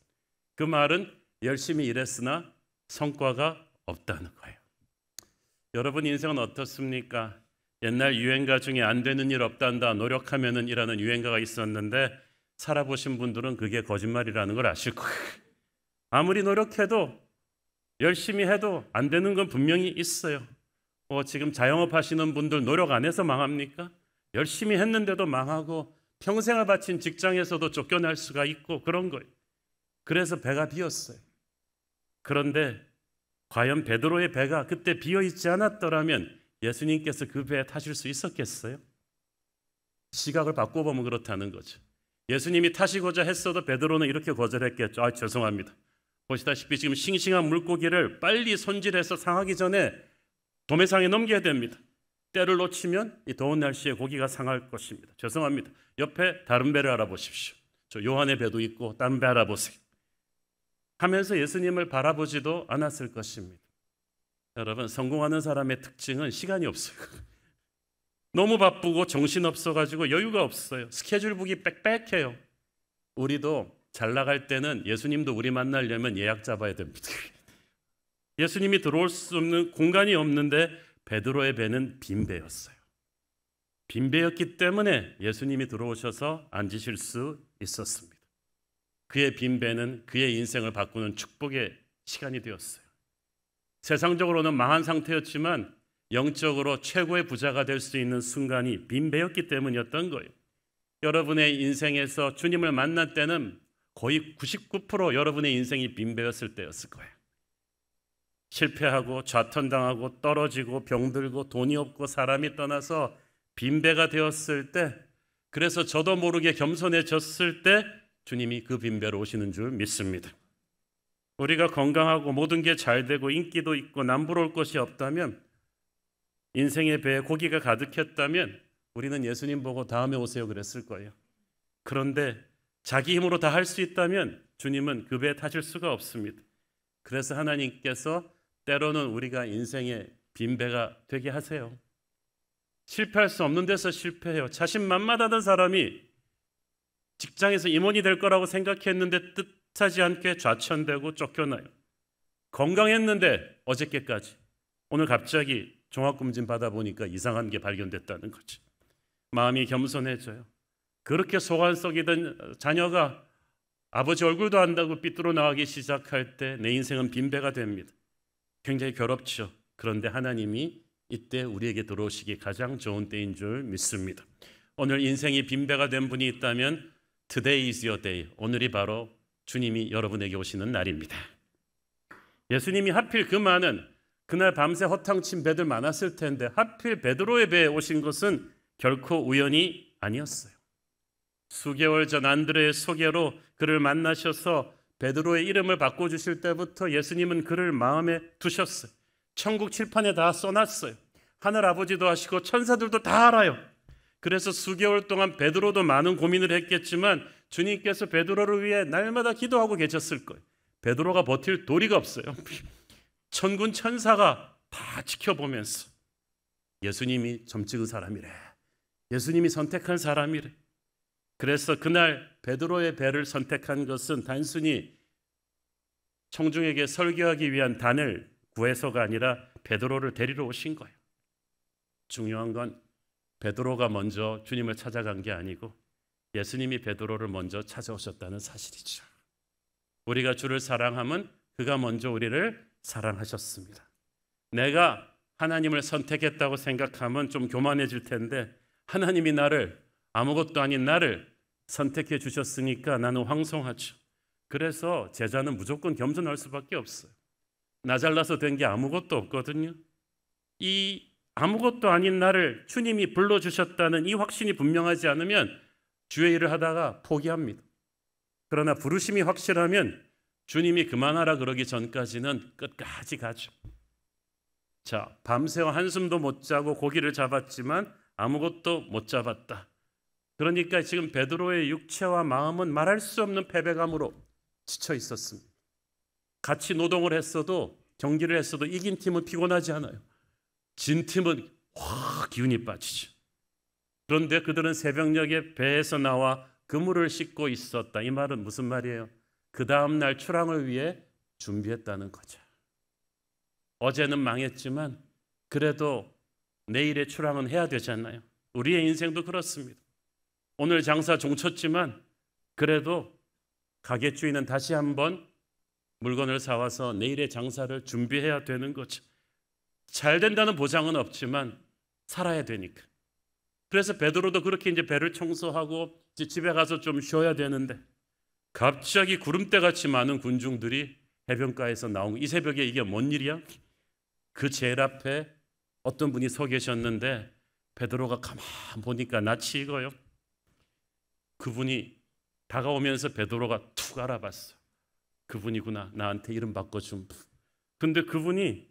그 말은 열심히 일했으나 성과가 없다는 거예요. 여러분 인생은 어떻습니까? 옛날 유행가 중에 안 되는 일 없단다 노력하면은 이라는 유행가가 있었는데 살아보신 분들은 그게 거짓말이라는 걸 아실 거예요. 아무리 노력해도 열심히 해도 안 되는 건 분명히 있어요. 지금 자영업 하시는 분들 노력 안 해서 망합니까? 열심히 했는데도 망하고 평생을 바친 직장에서도 쫓겨날 수가 있고 그런 거예요. 그래서 배가 비었어요. 그런데 과연 베드로의 배가 그때 비어있지 않았더라면 예수님께서 그 배에 타실 수 있었겠어요? 시각을 바꿔보면 그렇다는 거죠. 예수님이 타시고자 했어도 베드로는 이렇게 거절했겠죠. 죄송합니다. 보시다시피 지금 싱싱한 물고기를 빨리 손질해서 상하기 전에 도매상에 넘겨야 됩니다. 때를 놓치면 이 더운 날씨에 고기가 상할 것입니다. 죄송합니다. 옆에 다른 배를 알아보십시오. 저 요한의 배도 있고 다른 배 알아보세요. 하면서 예수님을 바라보지도 않았을 것입니다. 여러분, 성공하는 사람의 특징은 시간이 없어요. 너무 바쁘고 정신없어가지고 여유가 없어요. 스케줄북이 빽빽해요. 우리도 잘 나갈 때는 예수님도 우리 만나려면 예약 잡아야 됩니다. 예수님이 들어올 수 없는 공간이 없는데 베드로의 배는 빈 배였어요. 빈 배였기 때문에 예수님이 들어오셔서 앉으실 수 있었습니다. 그의 빈 배는 그의 인생을 바꾸는 축복의 시간이 되었어요. 세상적으로는 망한 상태였지만 영적으로 최고의 부자가 될 수 있는 순간이 빈 배였기 때문이었던 거예요. 여러분의 인생에서 주님을 만날 때는 거의 99% 여러분의 인생이 빈 배였을 때였을 거예요. 실패하고 좌천당하고 떨어지고 병들고 돈이 없고 사람이 떠나서 빈배가 되었을 때, 그래서 저도 모르게 겸손해졌을 때 주님이 그 빈배로 오시는 줄 믿습니다. 우리가 건강하고 모든 게 잘 되고 인기도 있고 남부러울 것이 없다면, 인생의 배에 고기가 가득했다면 우리는 예수님 보고 다음에 오세요 그랬을 거예요. 그런데 자기 힘으로 다 할 수 있다면 주님은 그 배에 타실 수가 없습니다. 그래서 하나님께서 때로는 우리가 인생의 빈배가 되게 하세요. 실패할 수 없는 데서 실패해요. 자신만만하던 사람이 직장에서 임원이 될 거라고 생각했는데 뜻하지 않게 좌천되고 쫓겨나요. 건강했는데 어저께까지, 오늘 갑자기 종합검진 받아보니까 이상한 게 발견됐다는 거지. 마음이 겸손해져요. 그렇게 속안 썩이던 자녀가 아버지 얼굴도 안다고 삐뚤어 나가기 시작할 때 내 인생은 빈배가 됩니다. 굉장히 괴롭죠. 그런데 하나님이 이때 우리에게 들어오시기 가장 좋은 때인 줄 믿습니다. 오늘 인생이 빈배가 된 분이 있다면 Today is your day. 오늘이 바로 주님이 여러분에게 오시는 날입니다. 예수님이 하필 그 많은 그날 밤새 허탕친 배들 많았을 텐데 하필 베드로의 배에 오신 것은 결코 우연이 아니었어요. 수개월 전 안드레의 소개로 그를 만나셔서 베드로의 이름을 바꿔주실 때부터 예수님은 그를 마음에 두셨어요. 천국 칠판에 다 써놨어요. 하늘 아버지도 하시고 천사들도 다 알아요. 그래서 수개월 동안 베드로도 많은 고민을 했겠지만 주님께서 베드로를 위해 날마다 기도하고 계셨을 거예요. 베드로가 버틸 도리가 없어요. 천군 천사가 다 지켜보면서 예수님이 점 찍은 사람이래. 예수님이 선택한 사람이래. 그래서 그날 베드로의 배를 선택한 것은 단순히 청중에게 설교하기 위한 단을 구해서가 아니라 베드로를 데리러 오신 거예요. 중요한 건 베드로가 먼저 주님을 찾아간 게 아니고 예수님이 베드로를 먼저 찾아오셨다는 사실이죠. 우리가 주를 사랑하면 그가 먼저 우리를 사랑하셨습니다. 내가 하나님을 선택했다고 생각하면 좀 교만해질 텐데 하나님이 나를 아무것도 아닌 나를 선택해 주셨으니까 나는 황송하죠. 그래서 제자는 무조건 겸손할 수밖에 없어요. 나 잘나서 된 게 아무것도 없거든요. 이 아무것도 아닌 나를 주님이 불러주셨다는 이 확신이 분명하지 않으면 주의 일을 하다가 포기합니다. 그러나 부르심이 확실하면 주님이 그만하라 그러기 전까지는 끝까지 가죠. 자, 밤새워 한숨도 못 자고 고기를 잡았지만 아무것도 못 잡았다. 그러니까 지금 베드로의 육체와 마음은 말할 수 없는 패배감으로 지쳐 있었습니다. 같이 노동을 했어도 경기를 했어도 이긴 팀은 피곤하지 않아요. 진 팀은 확 기운이 빠지죠. 그런데 그들은 새벽녘에 배에서 나와 그물을 씻고 있었다. 이 말은 무슨 말이에요? 그 다음 날 출항을 위해 준비했다는 거죠. 어제는 망했지만 그래도 내일의 출항은 해야 되잖아요. 우리의 인생도 그렇습니다. 오늘 장사 종쳤지만 그래도 가게 주인은 다시 한번 물건을 사와서 내일의 장사를 준비해야 되는 거죠. 잘 된다는 보장은 없지만 살아야 되니까. 그래서 베드로도 그렇게 이제 배를 청소하고 이제 집에 가서 좀 쉬어야 되는데 갑자기 구름대같이 많은 군중들이 해변가에서 나온 이 새벽에 이게 뭔 일이야? 그 제일 앞에 어떤 분이 서 계셨는데 베드로가 가만 보니까 낯이 익어요. 그분이 다가오면서 베드로가 툭 알아봤어. 그분이구나. 나한테 이름 바꿔준 분. 근데 그분이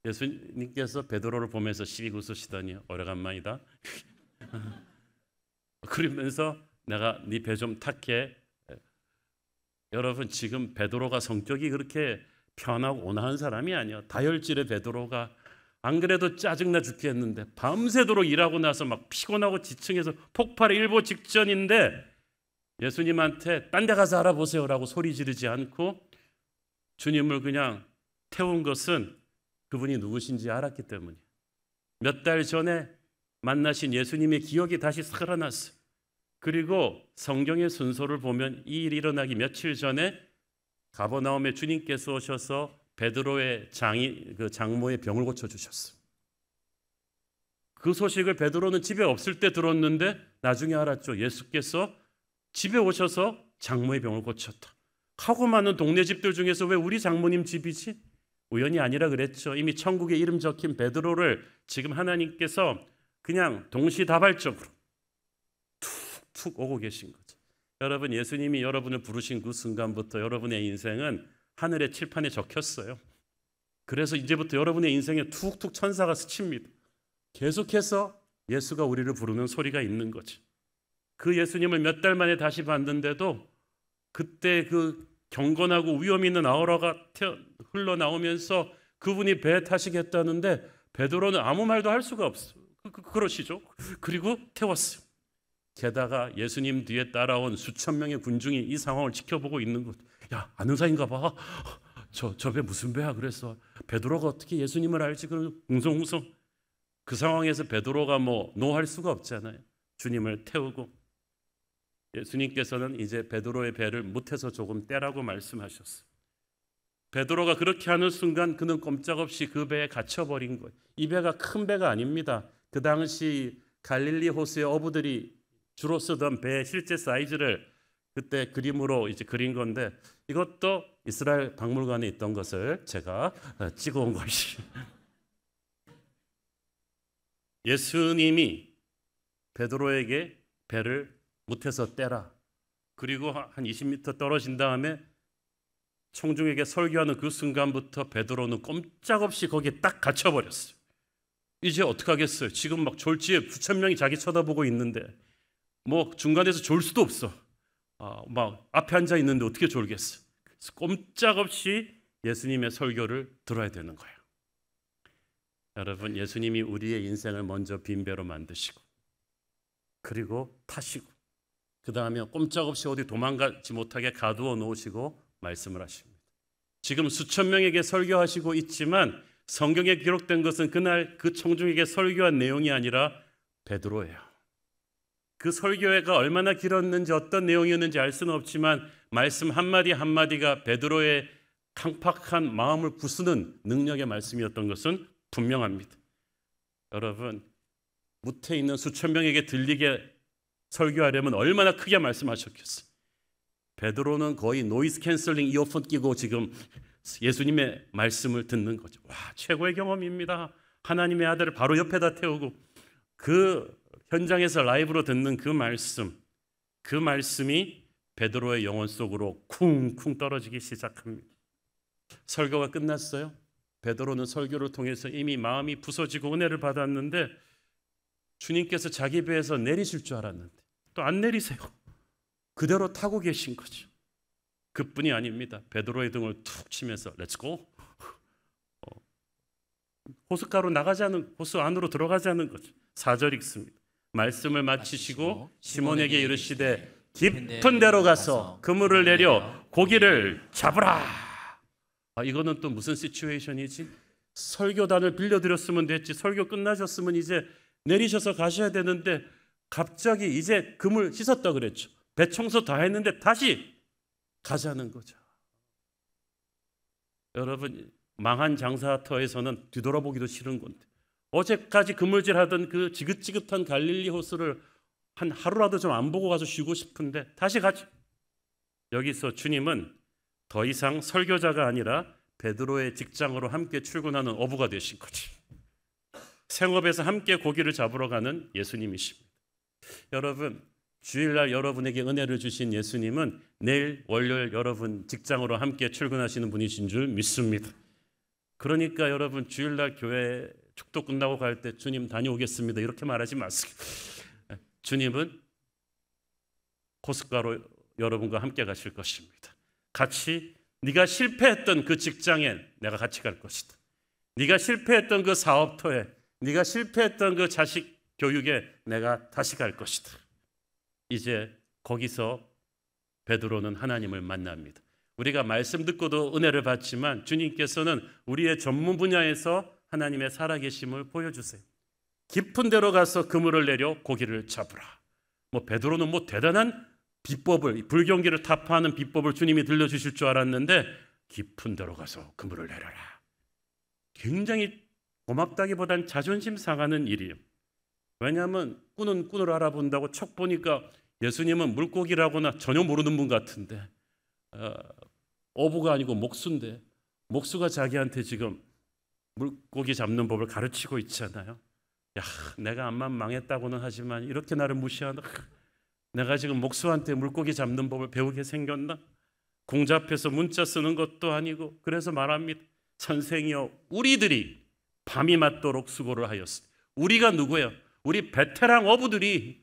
예수님께서 베드로를 보면서 시비 웃으시더니 오래간만이다. 그러면서 내가 네 배 좀 탈게. 여러분 지금 베드로가 성격이 그렇게 편하고 온화한 사람이 아니야. 다혈질의 베드로가 안 그래도 짜증나 죽겠는데 밤새도록 일하고 나서 막 피곤하고 지층해서 폭발의 일보 직전인데 예수님한테 딴 데 가서 알아보세요라고 소리 지르지 않고 주님을 그냥 태운 것은 그분이 누구신지 알았기 때문이에요. 몇 달 전에 만나신 예수님의 기억이 다시 살아났어요. 그리고 성경의 순서를 보면 이 일이 일어나기 며칠 전에 가버나움에 주님께서 오셔서 베드로의 장모의 병을 고쳐주셨어요. 그 소식을 베드로는 집에 없을 때 들었는데 나중에 알았죠. 예수께서 집에 오셔서 장모의 병을 고쳤다. 하고 많은 동네 집들 중에서 왜 우리 장모님 집이지? 우연이 아니라 그랬죠. 이미 천국에 이름 적힌 베드로를 지금 하나님께서 그냥 동시다발적으로 툭툭 오고 계신 거죠. 여러분 예수님이 여러분을 부르신 그 순간부터 여러분의 인생은 하늘의 칠판에 적혔어요. 그래서 이제부터 여러분의 인생에 툭툭 천사가 스칩니다. 계속해서 예수가 우리를 부르는 소리가 있는 거죠. 그 예수님을 몇 달 만에 다시 봤는데도 그때 그 경건하고 위험 있는 아우라가 흘러나오면서 그분이 배에 타시겠다는데 베드로는 아무 말도 할 수가 없어요. 그러시죠. 그리고 태웠어요. 게다가 예수님 뒤에 따라온 수천 명의 군중이 이 상황을 지켜보고 있는 것. 야, 아는 사이인가 봐. 저 배 무슨 배야? 그래서 베드로가 어떻게 예수님을 알지? 그러면 웅성웅성. 그 상황에서 베드로가 뭐 노할 수가 없잖아요. 주님을 태우고 예수님께서는 이제 베드로의 배를 못해서 조금 떼라고 말씀하셨어요. 베드로가 그렇게 하는 순간 그는 꼼짝없이 그 배에 갇혀버린 거예요. 이 배가 큰 배가 아닙니다. 그 당시 갈릴리 호수의 어부들이 주로 쓰던 배의 실제 사이즈를 그때 그림으로 이제 그린 건데, 이것도 이스라엘 박물관에 있던 것을 제가 찍어온 것이. 예수님이 베드로에게 배를 못해서 떼라, 그리고 한 20m 떨어진 다음에 청중에게 설교하는 그 순간부터 베드로는 꼼짝없이 거기에 딱 갇혀버렸어요. 이제 어떡하겠어요? 지금 막 졸지에 수천 명이 자기 쳐다보고 있는데 뭐 중간에서 졸 수도 없어. 막 앞에 앉아 있는데 어떻게 졸겠어? 그래서 꼼짝없이 예수님의 설교를 들어야 되는 거예요. 여러분, 예수님이 우리의 인생을 먼저 빈배로 만드시고, 그리고 타시고, 그 다음에 꼼짝없이 어디 도망가지 못하게 가두어 놓으시고 말씀을 하십니다. 지금 수천 명에게 설교하시고 있지만 성경에 기록된 것은 그날 그 청중에게 설교한 내용이 아니라 베드로예요. 그 설교회가 얼마나 길었는지 어떤 내용이었는지 알 수는 없지만 말씀 한마디 한마디가 베드로의 강팍한 마음을 부수는 능력의 말씀이었던 것은 분명합니다. 여러분, 무태 있는 수천 명에게 들리게 설교하려면 얼마나 크게 말씀하셨겠어요. 베드로는 거의 노이즈 캔슬링 이어폰 끼고 지금 예수님의 말씀을 듣는 거죠. 와, 최고의 경험입니다. 하나님의 아들을 바로 옆에다 태우고 그 현장에서 라이브로 듣는 그 말씀이 베드로의 영혼 속으로 쿵쿵 떨어지기 시작합니다. 설교가 끝났어요. 베드로는 설교를 통해서 이미 마음이 부서지고 은혜를 받았는데 주님께서 자기 배에서 내리실 줄 알았는데 또 안 내리세요. 그대로 타고 계신 거죠. 그뿐이 아닙니다. 베드로의 등을 툭 치면서 렛츠고, 호숫가로 나가자는, 호수 안으로 들어가자는 거죠. 4절 읽습니다. 말씀을 마치시고 시몬에게 이르시되 깊은 데로 가서 그물을 내려 고기를 잡으라. 이거는 또 무슨 시츄에이션이지? 설교단을 빌려드렸으면 됐지, 설교 끝나셨으면 이제 내리셔서 가셔야 되는데 갑자기 이제 그물 씻었다 그랬죠. 배 청소 다 했는데 다시 가자는 거죠. 여러분, 망한 장사터에서는 뒤돌아보기도 싫은 건데 어제까지 그물질하던 그 지긋지긋한 갈릴리 호수를 한 하루라도 좀 안 보고 가서 쉬고 싶은데 다시 가죠. 여기서 주님은 더 이상 설교자가 아니라 베드로의 직장으로 함께 출근하는 어부가 되신 거지. 생업에서 함께 고기를 잡으러 가는 예수님이십니다. 여러분, 주일날 여러분에게 은혜를 주신 예수님은 내일 월요일 여러분 직장으로 함께 출근하시는 분이신 줄 믿습니다. 그러니까 여러분, 주일날 교회 축도 끝나고 갈 때 주님 다녀오겠습니다 이렇게 말하지 마세요. 주님은 호숫가로 여러분과 함께 가실 것입니다. 같이 네가 실패했던 그 직장에 내가 같이 갈 것이다. 네가 실패했던 그 사업터에, 네가 실패했던 그 자식 교육에 내가 다시 갈 것이다. 이제 거기서 베드로는 하나님을 만납니다. 우리가 말씀 듣고도 은혜를 받지만 주님께서는 우리의 전문 분야에서 하나님의 살아계심을 보여주세요. 깊은 데로 가서 그물을 내려 고기를 잡으라. 베드로는 대단한 비법을, 불경기를 타파하는 비법을 주님이 들려주실 줄 알았는데 깊은 데로 가서 그물을 내려라. 굉장히 고맙다기보단 자존심 상하는 일이에요. 왜냐하면 꾼은 꾼을 알아본다고 척 보니까 예수님은 물고기라거나 전혀 모르는 분 같은데, 어부가 아니고 목수인데 목수가 자기한테 지금 물고기 잡는 법을 가르치고 있잖아요. 야, 내가 암만 망했다고는 하지만 이렇게 나를 무시하나? 내가 지금 목수한테 물고기 잡는 법을 배우게 생겼나? 공자 앞에서 문자 쓰는 것도 아니고. 그래서 말합니다. 선생이여, 우리들이 밤이 맞도록 수고를 하였으니. 우리가 누구예요? 우리 베테랑 어부들이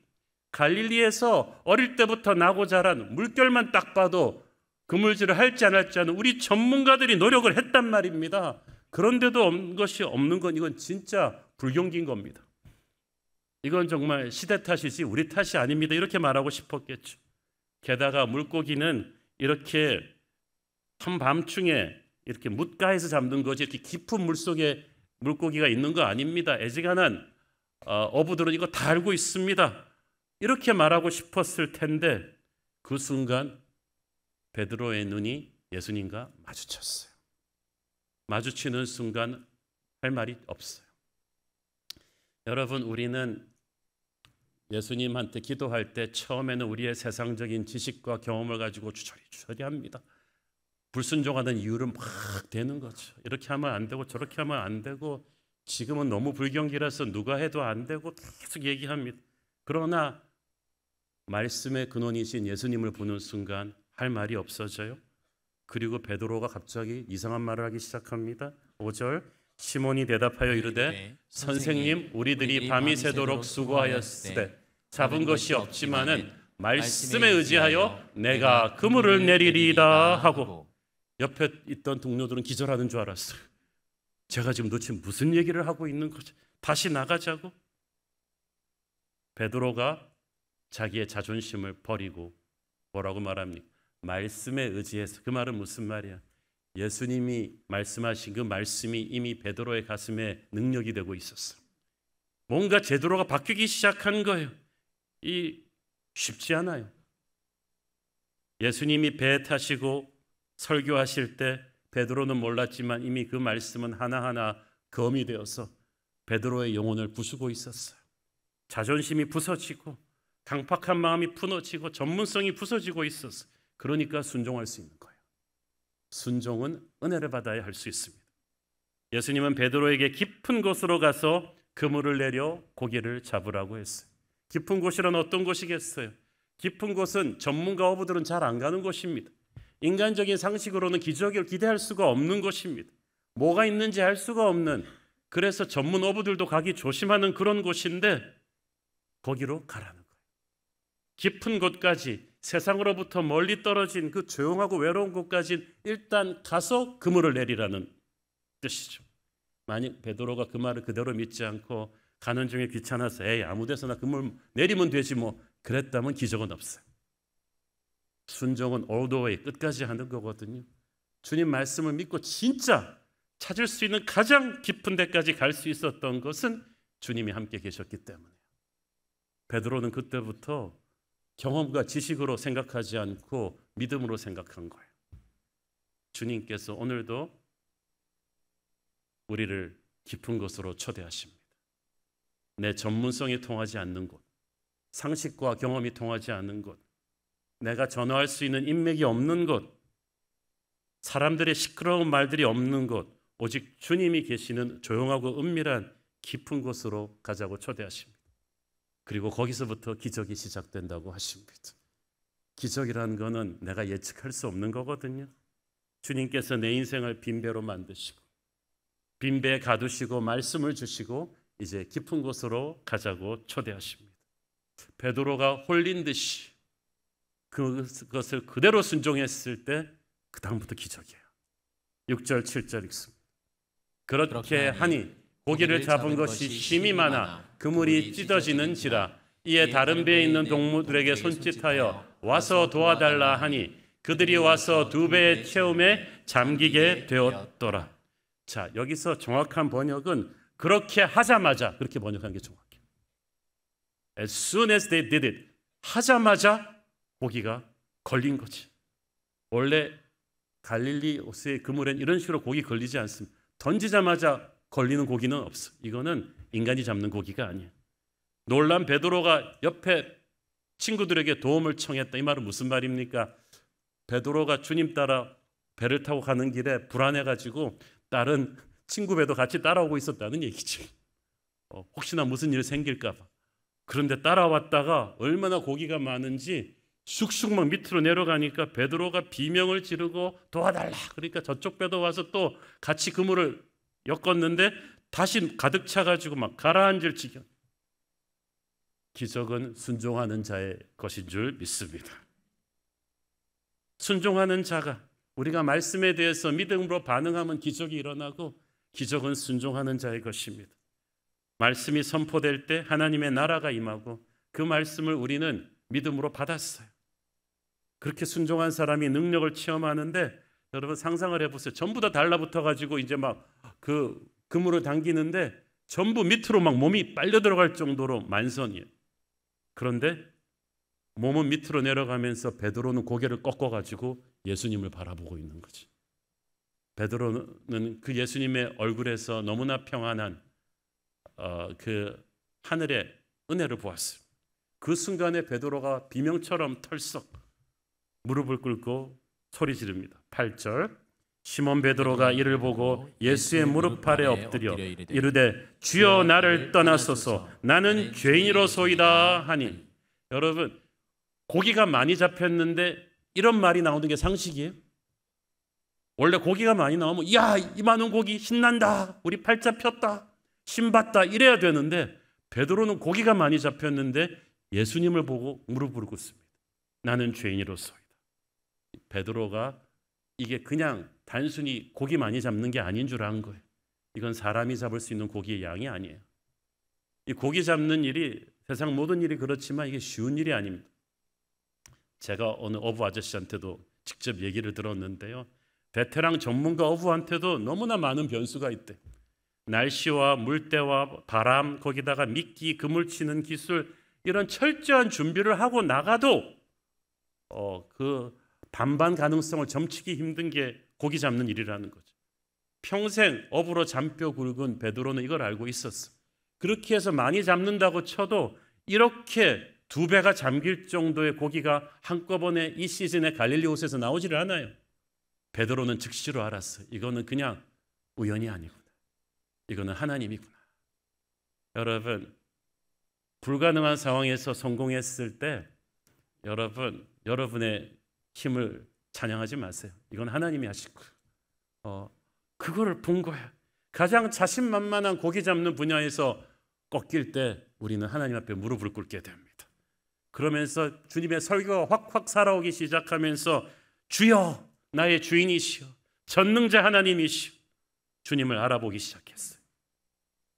갈릴리에서 어릴 때부터 나고 자란, 물결만 딱 봐도 그물질을 할지 안 할지 아는 우리 전문가들이 노력을 했단 말입니다. 그런데도 없는 것이 없는 건 이건 진짜 불경기인 겁니다. 이건 정말 시대 탓이지 우리 탓이 아닙니다. 이렇게 말하고 싶었겠죠. 게다가 물고기는 이렇게 한밤중에 이렇게 뭇가에서 잡는 거지 이렇게 깊은 물속에 물고기가 있는 거 아닙니다. 애지간한 어부들은 이거 다 알고 있습니다. 이렇게 말하고 싶었을 텐데 그 순간 베드로의 눈이 예수님과 마주쳤어요. 마주치는 순간 할 말이 없어요. 여러분, 우리는 예수님한테 기도할 때 처음에는 우리의 세상적인 지식과 경험을 가지고 주저리 합니다. 불순종하는 이유를 막 대는 거죠. 이렇게 하면 안 되고 저렇게 하면 안 되고, 지금은 너무 불경기라서 누가 해도 안 되고 계속 얘기합니다. 그러나 말씀의 근원이신 예수님을 보는 순간 할 말이 없어져요. 그리고 베드로가 갑자기 이상한 말을 하기 시작합니다. 5절, 시몬이 대답하여 이르되 선생님, 우리들이 밤이 새도록 수고하였으되 잡은 것이 없지만은 말씀에 의지하여 내가 그물을 내리리이다 하고, 옆에 있던 동료들은 기절하는 줄 알았어요. 제가 지금 도대체 무슨 얘기를 하고 있는 거지? 다시 나가자고. 베드로가 자기의 자존심을 버리고 뭐라고 말합니까? 말씀에 의지해서. 그 말은 무슨 말이야? 예수님이 말씀하신 그 말씀이 이미 베드로의 가슴에 능력이 되고 있었어. 뭔가 베드로가 바뀌기 시작한 거예요. 쉽지 않아요. 예수님이 배 타시고 설교하실 때 베드로는 몰랐지만 이미 그 말씀은 하나하나 검이 되어서 베드로의 영혼을 부수고 있었어요. 자존심이 부서지고 강팍한 마음이 무너지고 전문성이 부서지고 있었어. 그러니까 순종할 수 있는 거예요. 순종은 은혜를 받아야 할 수 있습니다. 예수님은 베드로에게 깊은 곳으로 가서 그물을 내려 고기를 잡으라고 했어요. 깊은 곳이란 어떤 곳이겠어요? 깊은 곳은 전문가 어부들은 잘 안 가는 곳입니다. 인간적인 상식으로는 기적을 기대할 수가 없는 곳입니다. 뭐가 있는지 알 수가 없는, 그래서 전문 어부들도 가기 조심하는 그런 곳인데 거기로 가라는 거예요. 깊은 곳까지, 세상으로부터 멀리 떨어진 그 조용하고 외로운 곳까지 일단 가서 그물을 내리라는 뜻이죠. 만약 베드로가 그 말을 그대로 믿지 않고 가는 중에 귀찮아서 에이 아무 데서나 그물 내리면 되지 뭐 그랬다면 기적은 없어요. 순종은 all the way, 끝까지 하는 거거든요. 주님 말씀을 믿고 진짜 찾을 수 있는 가장 깊은 데까지 갈 수 있었던 것은 주님이 함께 계셨기 때문에요. 베드로는 그때부터 경험과 지식으로 생각하지 않고 믿음으로 생각한 거예요. 주님께서 오늘도 우리를 깊은 곳으로 초대하십니다. 내 전문성이 통하지 않는 곳, 상식과 경험이 통하지 않는 곳, 내가 전화할 수 있는 인맥이 없는 곳, 사람들의 시끄러운 말들이 없는 곳, 오직 주님이 계시는 조용하고 은밀한 깊은 곳으로 가자고 초대하십니다. 그리고 거기서부터 기적이 시작된다고 하십니다. 기적이라는 거는 내가 예측할 수 없는 거거든요. 주님께서 내 인생을 빈배로 만드시고 빈배에 가두시고 말씀을 주시고 이제 깊은 곳으로 가자고 초대하십니다. 베드로가 홀린 듯이 그것을 그대로 순종했을 때 그 다음부터 기적이에요. 6절 7절 읽습니다. 그렇게 하니 고기를 잡은 것이 힘이 많아 그물이 찢어지는지라. 이에 다른 배에 있는 동무들에게 손짓하여 와서 도와달라 하니 그들이 와서 2배의 채움에 잠기게 되었더라. 자, 여기서 정확한 번역은 그렇게 하자마자, 그렇게 번역한 게 정확해요. As soon as they did it, 하자마자 고기가 걸린 거지. 원래 갈릴리 호수의 그물엔 이런 식으로 고기 걸리지 않습니다. 던지자마자 걸리는 고기는 없어. 이거는 인간이 잡는 고기가 아니에요. 놀란 베드로가 옆에 친구들에게 도움을 청했다. 이 말은 무슨 말입니까? 베드로가 주님 따라 배를 타고 가는 길에 불안해가지고 다른 친구 배도 같이 따라오고 있었다는 얘기죠. 혹시나 무슨 일 생길까 봐. 그런데 따라왔다가 얼마나 고기가 많은지 쑥쑥 막 밑으로 내려가니까 베드로가 비명을 지르고 도와달라. 그러니까 저쪽 배도 와서 또 같이 그물을 엮었는데 다시 가득 차가지고 막 가라앉을 지경. 기적은 순종하는 자의 것인 줄 믿습니다. 순종하는 자가, 우리가 말씀에 대해서 믿음으로 반응하면 기적이 일어나고, 기적은 순종하는 자의 것입니다. 말씀이 선포될 때 하나님의 나라가 임하고 그 말씀을 우리는 믿음으로 받았어요. 그렇게 순종한 사람이 능력을 체험하는데, 여러분 상상을 해보세요. 전부 다 달라붙어 가지고 이제 막 그 그물을 당기는데 전부 밑으로 막 몸이 빨려 들어갈 정도로 만선이에요. 그런데 몸은 밑으로 내려가면서 베드로는 고개를 꺾어 가지고 예수님을 바라보고 있는 거지. 베드로는 그 예수님의 얼굴에서 너무나 평안한 그 하늘의 은혜를 보았어요. 그 순간에 베드로가 비명처럼 털썩 무릎을 꿇고 소리 지릅니다. 8절 시몬 베드로가 이를 보고 예수의 무릎 아래 엎드려 이르되 주여 나를 떠나소서 나는 죄인이로소이다 하니. 여러분, 고기가 많이 잡혔는데 이런 말이 나오는 게 상식이에요? 원래 고기가 많이 나오면 야, 이 많은 고기 신난다, 우리 팔자 폈다, 신봤다 이래야 되는데 베드로는 고기가 많이 잡혔는데 예수님을 보고 무릎을 꿇습니다. 나는 죄인이로소이다. 베드로가 이게 그냥 단순히 고기 많이 잡는 게 아닌 줄 안 거예요. 이건 사람이 잡을 수 있는 고기의 양이 아니에요. 이 고기 잡는 일이 세상 모든 일이 그렇지만 이게 쉬운 일이 아닙니다. 제가 어느 어부 아저씨한테도 직접 얘기를 들었는데요. 베테랑 전문가 어부한테도 너무나 많은 변수가 있대. 날씨와 물때와 바람, 거기다가 미끼, 그물 치는 기술, 이런 철저한 준비를 하고 나가도 그 반반 가능성을 점치기 힘든 게 고기 잡는 일이라는 거죠. 평생 어부로 잔뼈 굵은 베드로는 이걸 알고 있었어. 그렇게 해서 많이 잡는다고 쳐도 이렇게 2배가 잠길 정도의 고기가 한꺼번에 이 시즌에 갈릴리 호수에서 나오지를 않아요. 베드로는 즉시로 알았어요. 이거는 그냥 우연이 아니구나. 이거는 하나님이구나. 여러분, 불가능한 상황에서 성공했을 때 여러분의 힘을 찬양하지 마세요. 이건 하나님이 하실 거예요. 그거를 본 거야. 가장 자신만만한 고기 잡는 분야에서 꺾일 때 우리는 하나님 앞에 무릎을 꿇게 됩니다. 그러면서 주님의 설교가 확확 살아오기 시작하면서 주여 나의 주인이시여 전능자 하나님이시여 주님을 알아보기 시작했어요.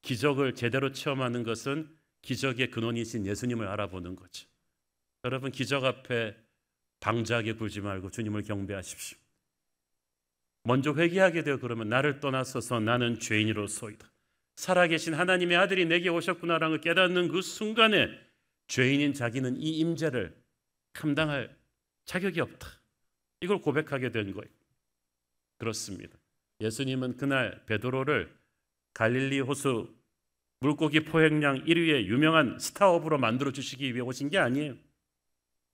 기적을 제대로 체험하는 것은 기적의 근원이신 예수님을 알아보는 거죠. 여러분, 기적 앞에 방자하게 굴지 말고 주님을 경배하십시오. 먼저 회개하게 되어 그러면 나를 떠나서서 나는 죄인이로소이다. 살아계신 하나님의 아들이 내게 오셨구나라는 걸 깨닫는 그 순간에 죄인인 자기는 이 임재를 감당할 자격이 없다. 이걸 고백하게 된 거예요. 그렇습니다. 예수님은 그날 베드로를 갈릴리 호수 물고기 포획량 1위의 유명한 스타업으로 만들어 주시기 위해 오신 게 아니에요.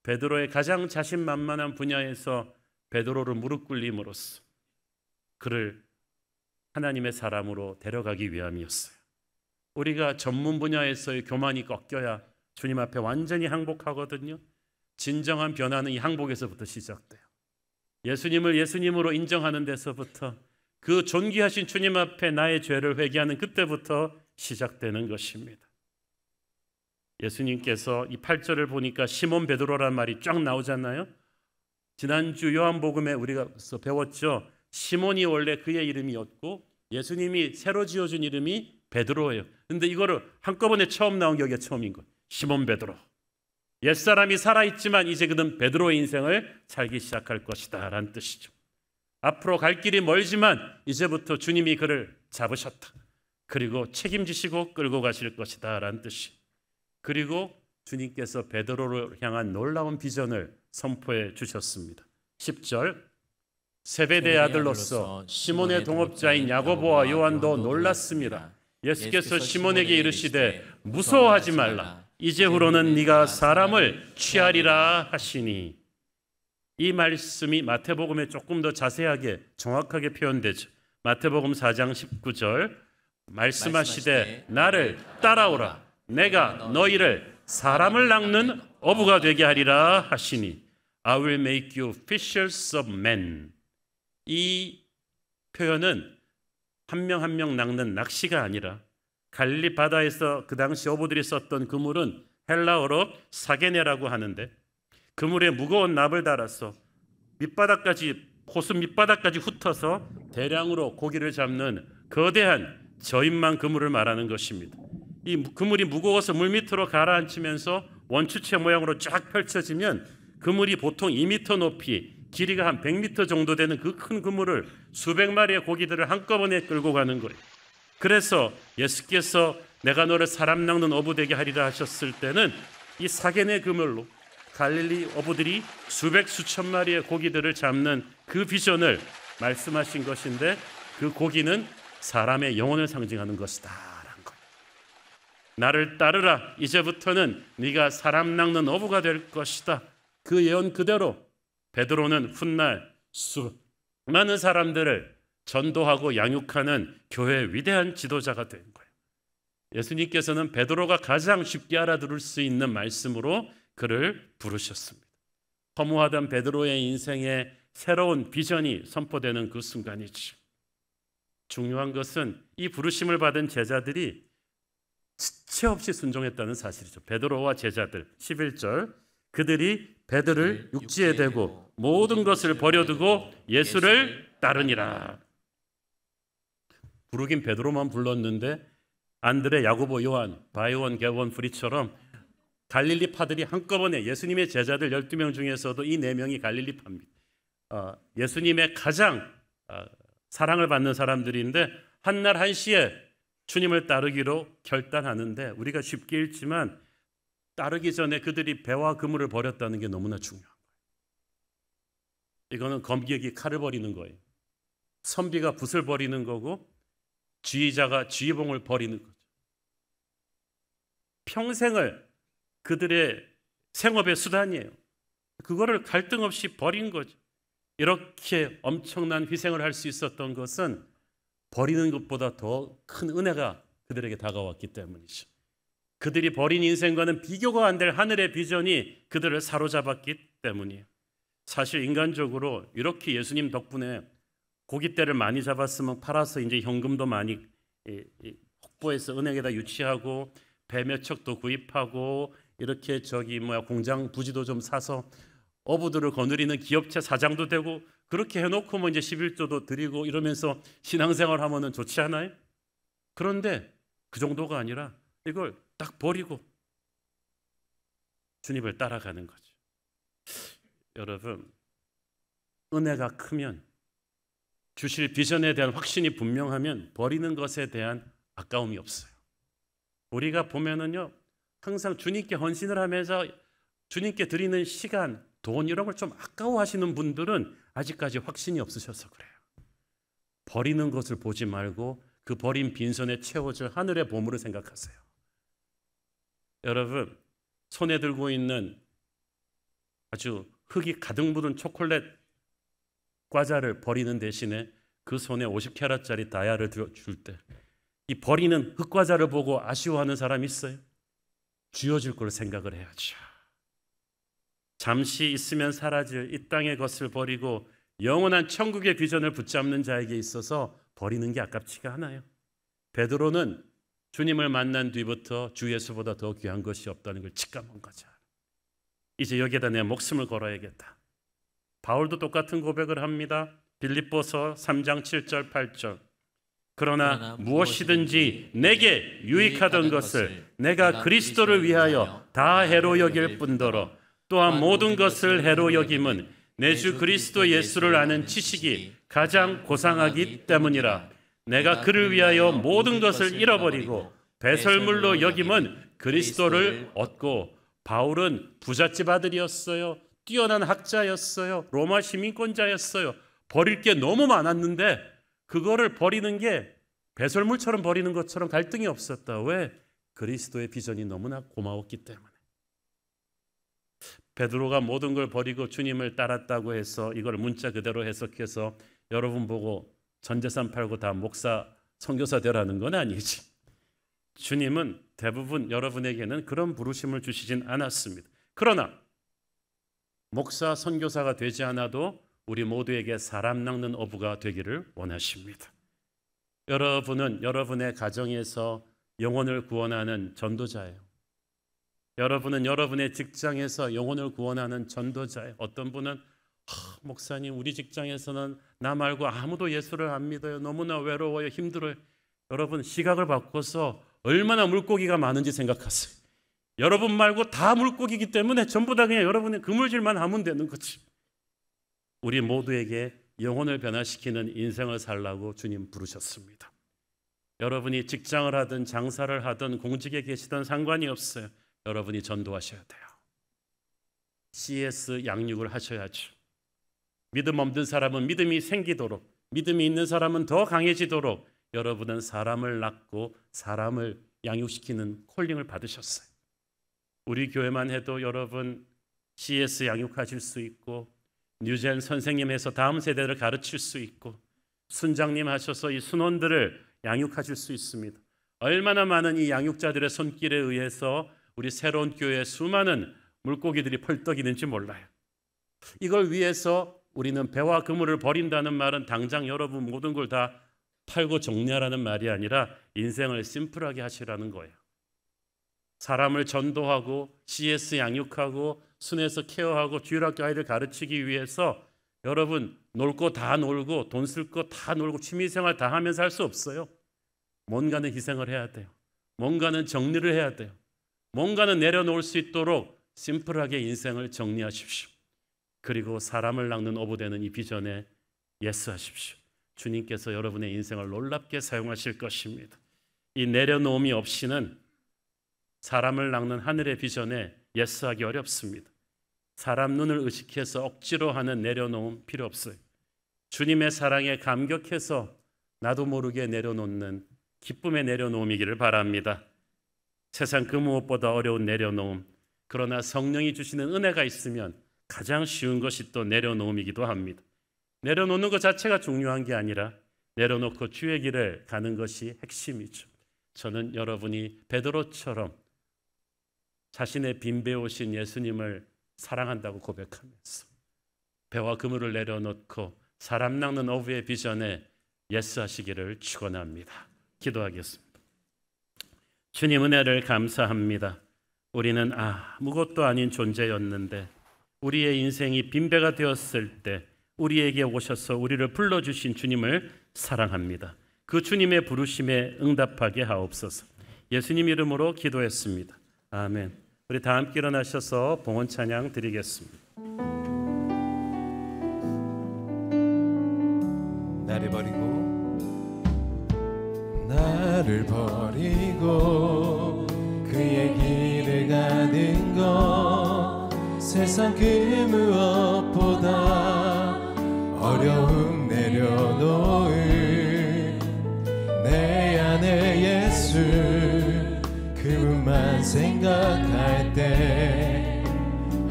베드로의 가장 자신만만한 분야에서 베드로를 무릎 꿇림으로써 그를 하나님의 사람으로 데려가기 위함이었어요. 우리가 전문 분야에서의 교만이 꺾여야 주님 앞에 완전히 항복하거든요. 진정한 변화는 이 항복에서부터 시작돼요. 예수님을 예수님으로 인정하는 데서부터 그 존귀하신 주님 앞에 나의 죄를 회개하는 그때부터 시작되는 것입니다. 예수님께서 이 8절을 보니까 시몬 베드로란 말이 쫙 나오잖아요. 지난주 요한복음에 우리가 배웠죠. 시몬이 원래 그의 이름이었고 예수님이 새로 지어준 이름이 베드로예요. 근데 이거를 한꺼번에 처음 나온 게 여기가 처음인 거예요. 시몬 베드로. 옛사람이 살아있지만 이제 그는 베드로의 인생을 살기 시작할 것이다 라는 뜻이죠. 앞으로 갈 길이 멀지만 이제부터 주님이 그를 잡으셨다. 그리고 책임지시고 끌고 가실 것이다 라는 뜻이. 그리고 주님께서 베드로를 향한 놀라운 비전을 선포해 주셨습니다. 10절 세베대의 아들로서 시몬의 동업자인 야고보와 요한도 놀랐습니다. 예수께서 시몬에게 이르시되 무서워하지 말라. 이제후로는 네가 사람을 취하리라 하시니. 이 말씀이 마태복음에 조금 더 자세하게 정확하게 표현되죠. 마태복음 4장 19절 말씀하시되 나를 따라오라. 내가 너희를 사람을 낚는 어부가 되게 하리라 하시니. I will make you fishers of men. 이 표현은 한 명 한 명 낚는 낚시가 아니라 갈릴리 바다에서 그 당시 어부들이 썼던 그물은 헬라어로 사게네라고 하는데 그물에 무거운 납을 달아서 호수 밑바닥까지 훑어서 대량으로 고기를 잡는 거대한 저인망 그물을 말하는 것입니다. 이 그물이 무거워서 물 밑으로 가라앉히면서 원추체 모양으로 쫙 펼쳐지면 그물이 보통 2m 높이 길이가 한 100m 정도 되는 그 큰 그물을 수백 마리의 고기들을 한꺼번에 끌고 가는 거예요. 그래서 예수께서 내가 너를 사람 낚는 어부 되게 하리라 하셨을 때는 이 사게네 그물로 갈릴리 어부들이 수백 수천 마리의 고기들을 잡는 그 비전을 말씀하신 것인데 그 고기는 사람의 영혼을 상징하는 것이다 라는 거예요. 나를 따르라. 이제부터는 네가 사람 낚는 어부가 될 것이다. 그 예언 그대로 베드로는 훗날 수많은 사람들을 전도하고 양육하는 교회의 위대한 지도자가 된 거예요. 예수님께서는 베드로가 가장 쉽게 알아들을 수 있는 말씀으로 그를 부르셨습니다. 허무하던 베드로의 인생에 새로운 비전이 선포되는 그 순간이죠. 중요한 것은 이 부르심을 받은 제자들이 지체 없이 순종했다는 사실이죠. 베드로와 제자들 11절 그들이 배들을 육지에 대고 모든 것을 버려두고 예수를 따르니라. 부르긴 베드로만 불렀는데 안드레, 야고보, 요한, 바이온, 게원, 프리처럼 갈릴리 파들이 한꺼번에 예수님의 제자들 12명 중에서도 이 4명이 갈릴리 파입니다. 예수님의 가장 사랑을 받는 사람들인데 한날 한시에 주님을 따르기로 결단하는데 우리가 쉽게 읽지만 따르기 전에 그들이 배와 그물을 버렸다는 게 너무나 중요한 거예요. 이거는 검객이 칼을 버리는 거예요. 선비가 붓을 버리는 거고 지휘자가 지휘봉을 버리는 거죠. 평생을 그들의 생업의 수단이에요. 그거를 갈등 없이 버린 거죠. 이렇게 엄청난 희생을 할 수 있었던 것은 버리는 것보다 더 큰 은혜가 그들에게 다가왔기 때문이죠. 그들이 버린 인생과는 비교가 안 될 하늘의 비전이 그들을 사로잡았기 때문이에요. 사실 인간적으로 이렇게 예수님 덕분에 고깃대를 많이 잡았으면 팔아서 이제 현금도 많이 확보해서 은행에다 유치하고 배 몇 척도 구입하고 이렇게 공장 부지도 좀 사서 어부들을 거느리는 기업체 사장도 되고 그렇게 해놓고 뭐 이제 11조도 드리고 이러면서 신앙생활 하면은 좋지 않아요? 그런데 그 정도가 아니라 이걸 딱 버리고 주님을 따라가는 거죠. 여러분, 은혜가 크면 주실 비전에 대한 확신이 분명하면 버리는 것에 대한 아까움이 없어요. 우리가 보면은요, 항상 주님께 헌신을 하면서 주님께 드리는 시간, 돈 이런 걸 좀 아까워하시는 분들은 아직까지 확신이 없으셔서 그래요. 버리는 것을 보지 말고 그 버린 빈손에 채워질 하늘의 보물을 생각하세요. 여러분, 손에 들고 있는 아주 흙이 가득 묻은 초콜릿 과자를 버리는 대신에 그 손에 50캐럿짜리 다이아를 줄 때 이 버리는 흙과자를 보고 아쉬워하는 사람이 있어요? 쥐어줄 걸 생각을 해야죠. 잠시 있으면 사라질 이 땅의 것을 버리고 영원한 천국의 비전을 붙잡는 자에게 있어서 버리는 게 아깝지가 않아요. 베드로는 주님을 만난 뒤부터 주 예수보다 더 귀한 것이 없다는 걸 직감한 거죠. 이제 여기에다 내 목숨을 걸어야겠다. 바울도 똑같은 고백을 합니다. 빌립보서 3장 7절 8절 그러나 무엇이든지 내게 유익하던 것을 내가 그리스도를 위하여 다 해로 여길 뿐더러 또한 모든 것을 해로 여김은 내 주 그리스도 예수를 아는 지식이 가장 고상하기 때문이라. 내가 그를 위하여 모든 것을 잃어버리고 배설물로 여김은 그리스도를 얻고. 바울은 부잣집 아들이었어요. 뛰어난 학자였어요. 로마 시민권자였어요. 버릴 게 너무 많았는데 그거를 버리는 게 배설물처럼 버리는 것처럼 갈등이 없었다. 왜? 그리스도의 비전이 너무나 고마웠기 때문에. 베드로가 모든 걸 버리고 주님을 따랐다고 해서 이걸 문자 그대로 해석해서 여러분 보고 전 재산 팔고 다 목사 선교사 되라는 건 아니지. 주님은 대부분 여러분에게는 그런 부르심을 주시진 않았습니다. 그러나 목사 선교사가 되지 않아도 우리 모두에게 사람 낚는 어부가 되기를 원하십니다. 여러분은 여러분의 가정에서 영혼을 구원하는 전도자예요. 여러분은 여러분의 직장에서 영혼을 구원하는 전도자예요. 어떤 분은 목사님 우리 직장에서는 나 말고 아무도 예수를 안 믿어요. 너무나 외로워요. 힘들어요. 여러분 시각을 바꿔서 얼마나 물고기가 많은지 생각하세요. 여러분 말고 다 물고기이기 때문에 전부 다 그냥 여러분의 그물질만 하면 되는 거지. 우리 모두에게 영혼을 변화시키는 인생을 살라고 주님 부르셨습니다. 여러분이 직장을 하든 장사를 하든 공직에 계시든 상관이 없어요. 여러분이 전도하셔야 돼요. CS 양육을 하셔야죠. 믿음 없는 사람은 믿음이 생기도록, 믿음이 있는 사람은 더 강해지도록 여러분은 사람을 낳고 사람을 양육시키는 콜링을 받으셨어요. 우리 교회만 해도 여러분 CS 양육하실 수 있고, 뉴젠 선생님에서 다음 세대를 가르칠 수 있고, 순장님 하셔서 이 순원들을 양육하실 수 있습니다. 얼마나 많은 이 양육자들의 손길에 의해서 우리 새로운 교회에 수많은 물고기들이 펄떡이는지 몰라요. 이걸 위해서 우리는 배와 그물을 버린다는 말은 당장 여러분 모든 걸 다 팔고 정리하라는 말이 아니라 인생을 심플하게 하시라는 거예요. 사람을 전도하고 CS 양육하고 순회에서 케어하고 주일학교 아이들 가르치기 위해서 여러분 놀 거 다 놀고 돈 쓸 거 다 놀고 취미생활 다 하면서 할 수 없어요. 뭔가는 희생을 해야 돼요. 뭔가는 정리를 해야 돼요. 뭔가는 내려놓을 수 있도록 심플하게 인생을 정리하십시오. 그리고 사람을 낚는 어부되는 이 비전에 예스하십시오. 주님께서 여러분의 인생을 놀랍게 사용하실 것입니다. 이 내려놓음이 없이는 사람을 낚는 하늘의 비전에 예스하기 어렵습니다. 사람 눈을 의식해서 억지로 하는 내려놓음 필요 없어요. 주님의 사랑에 감격해서 나도 모르게 내려놓는 기쁨의 내려놓음이기를 바랍니다. 세상 그 무엇보다 어려운 내려놓음, 그러나 성령이 주시는 은혜가 있으면 가장 쉬운 것이 또 내려놓음이기도 합니다. 내려놓는 것 자체가 중요한 게 아니라 내려놓고 주의 길을 가는 것이 핵심이죠. 저는 여러분이 베드로처럼 자신의 빈배 오신 예수님을 사랑한다고 고백하면서 배와 그물을 내려놓고 사람 낚는 어부의 비전에 예스하시기를 축원합니다. 기도하겠습니다. 주님 은혜를 감사합니다. 우리는 아무것도 아닌 존재였는데 우리의 인생이 빈배가 되었을 때 우리에게 오셔서 우리를 불러주신 주님을 사랑합니다. 그 주님의 부르심에 응답하게 하옵소서. 예수님 이름으로 기도했습니다. 아멘. 우리 다 함께 일어나셔서 봉헌 찬양 드리겠습니다. 나를 버리고 그의 길을 가는 것 세상 그 무엇보다 어려움 내려놓을 내 안에 예수 그분만 생각할 때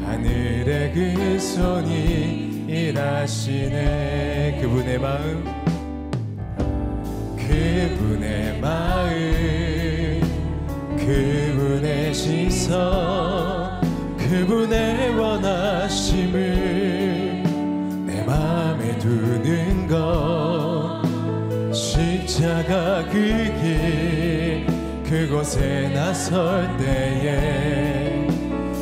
하늘의 그 손이 일하시네. 그분의 마음 그분의 시선 그분의 원하심을 내 마음에 두는 것 십자가 그 길 그곳에 나설 때에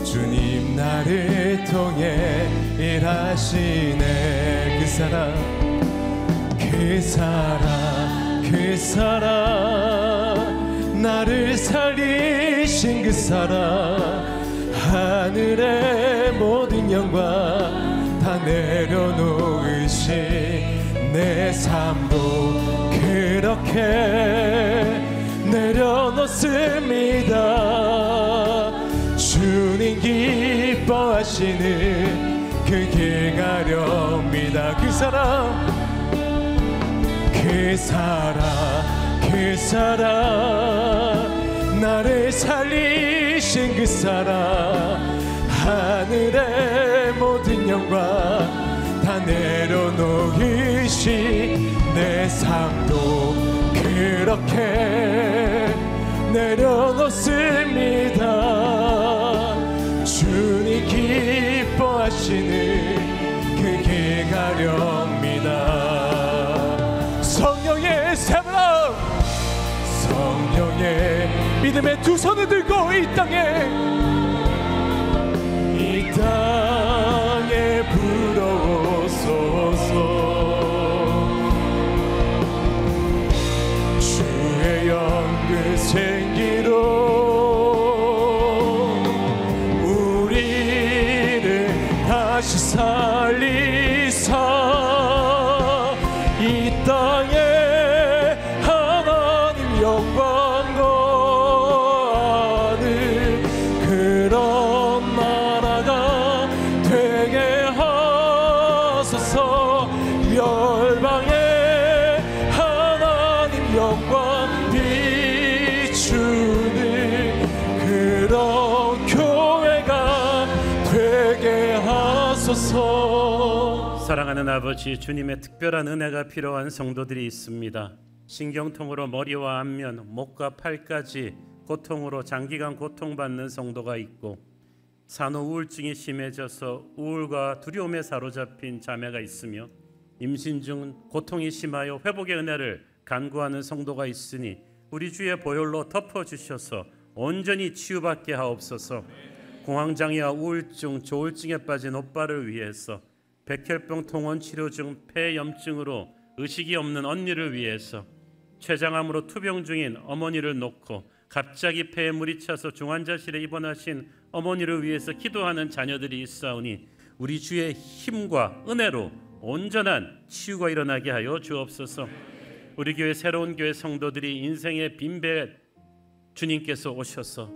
주님 나를 통해 일하시네. 그 사랑 나를 살리신 그 사랑 하늘의 모든 영광 다 내려놓으신 내 삶도 그렇게 내려놓습니다. 주님 기뻐하시는 그 길 가렵니다. 그 사랑 나를 살리신 그 사랑 하늘의 모든 영광 다 내려놓으신 내 삶도 그렇게 내려놓습니다. 주님 기뻐하시는 그 길 가렵니다. 성령의 사랑 성령의 믿음의 두 손을 들고 이 땅에 불어오소서. 주의 영그 생기로 우리를 다시 살리사 이 땅에 하나님 영광 거하는 그런 나라가 되게 하소서. 멸방에 하나님 영광 비추 주옵소서. 사랑하는 아버지, 주님의 특별한 은혜가 필요한 성도들이 있습니다. 신경통으로 머리와 안면, 목과 팔까지 고통으로 장기간 고통받는 성도가 있고, 산후 우울증이 심해져서 우울과 두려움에 사로잡힌 자매가 있으며, 임신 중 고통이 심하여 회복의 은혜를 간구하는 성도가 있으니 우리 주의 보혈로 덮어주셔서 온전히 치유받게 하옵소서. 공황장애와 우울증, 조울증에 빠진 오빠를 위해서, 백혈병 통원 치료 중 폐염증으로 의식이 없는 언니를 위해서, 췌장암으로 투병 중인 어머니를 놓고 갑자기 폐에 물이 차서 중환자실에 입원하신 어머니를 위해서 기도하는 자녀들이 있사오니 우리 주의 힘과 은혜로 온전한 치유가 일어나게 하여 주옵소서. 우리 교회 새로운 교회 성도들이 인생의 빈배 주님께서 오셔서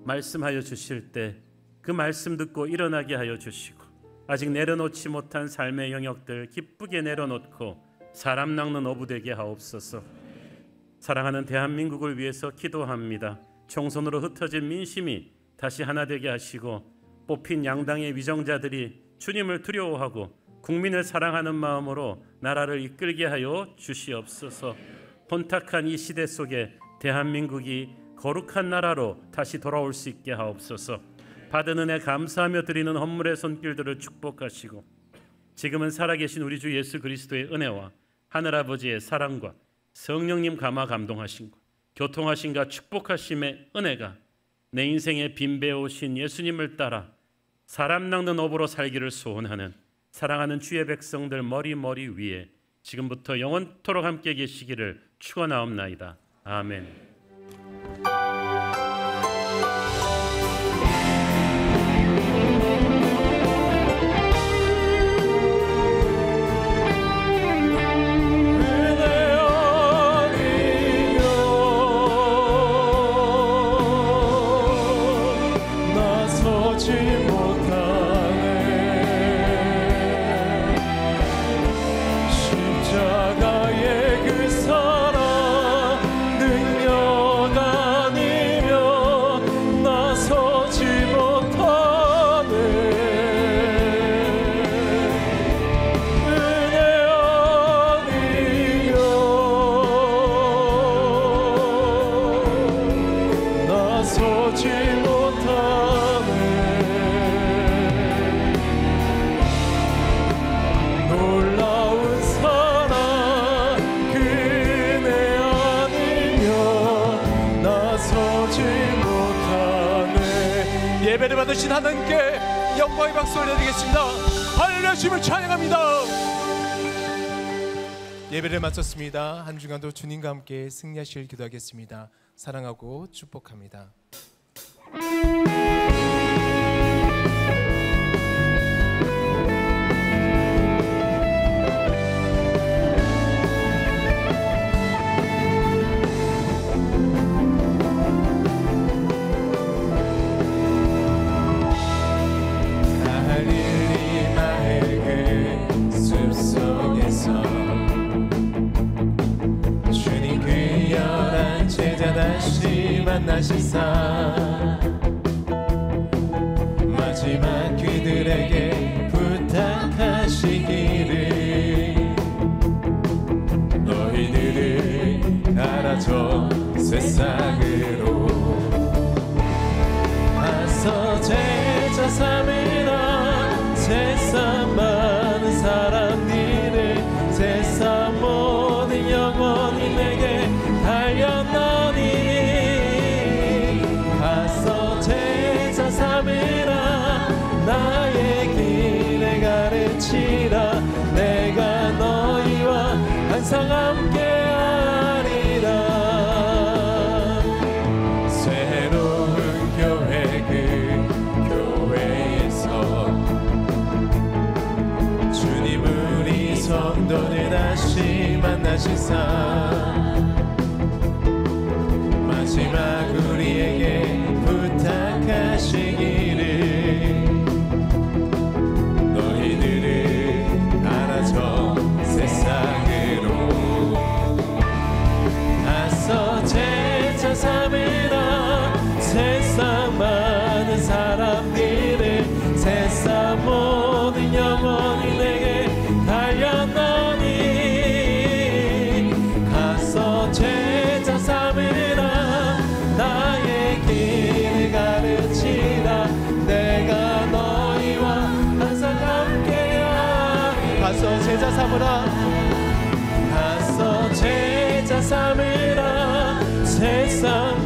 말씀하여 주실 때 그 말씀 듣고 일어나게 하여 주시고, 아직 내려놓지 못한 삶의 영역들 기쁘게 내려놓고 사람 낚는 어부 되게 하옵소서. 사랑하는 대한민국을 위해서 기도합니다. 총선으로 흩어진 민심이 다시 하나 되게 하시고, 뽑힌 양당의 위정자들이 주님을 두려워하고 국민을 사랑하는 마음으로 나라를 이끌게 하여 주시옵소서. 혼탁한 이 시대 속에 대한민국이 거룩한 나라로 다시 돌아올 수 있게 하옵소서. 받은 은혜 감사하며 드리는 헌물의 손길들을 축복하시고, 지금은 살아계신 우리 주 예수 그리스도의 은혜와 하늘아버지의 사랑과 성령님 감화 감동하신 것, 교통하심과 축복하심의 은혜가 내 인생에 빈배해 오신 예수님을 따라 사람 낚는 업으로 살기를 소원하는 사랑하는 주의 백성들 머리 위에 지금부터 영원토록 함께 계시기를 축원하옵나이다. 아멘. 예배를 받으신 하나님께 영광의 박수 올려드리겠습니다. 할렐루야, 주님을 찬양합니다. 예배를 마쳤습니다. 한 주간도 주님과 함께 승리하실 기도하겠습니다. 사랑하고 축복합니다. 다시 만나시사 마지막 그들에게 부탁하시기를 너희들을 갈아줘 세상으로 와서 제자 삼으라 세상 많은 사람들을 세상 모든 영혼이 내게 달렸노니 나의 길을 가르치라 내가 너희와 항상 함께하리라. 새로운 교회 그 교회에서 주님 우리 성도들 다시 만나시사 마지막 우리에게 부탁하시기를 세상으로 나서 제자 삼으라 세상 많은 사람들을 세상 모든 가서 제자 삼으라 가서 제자 삼으라 세상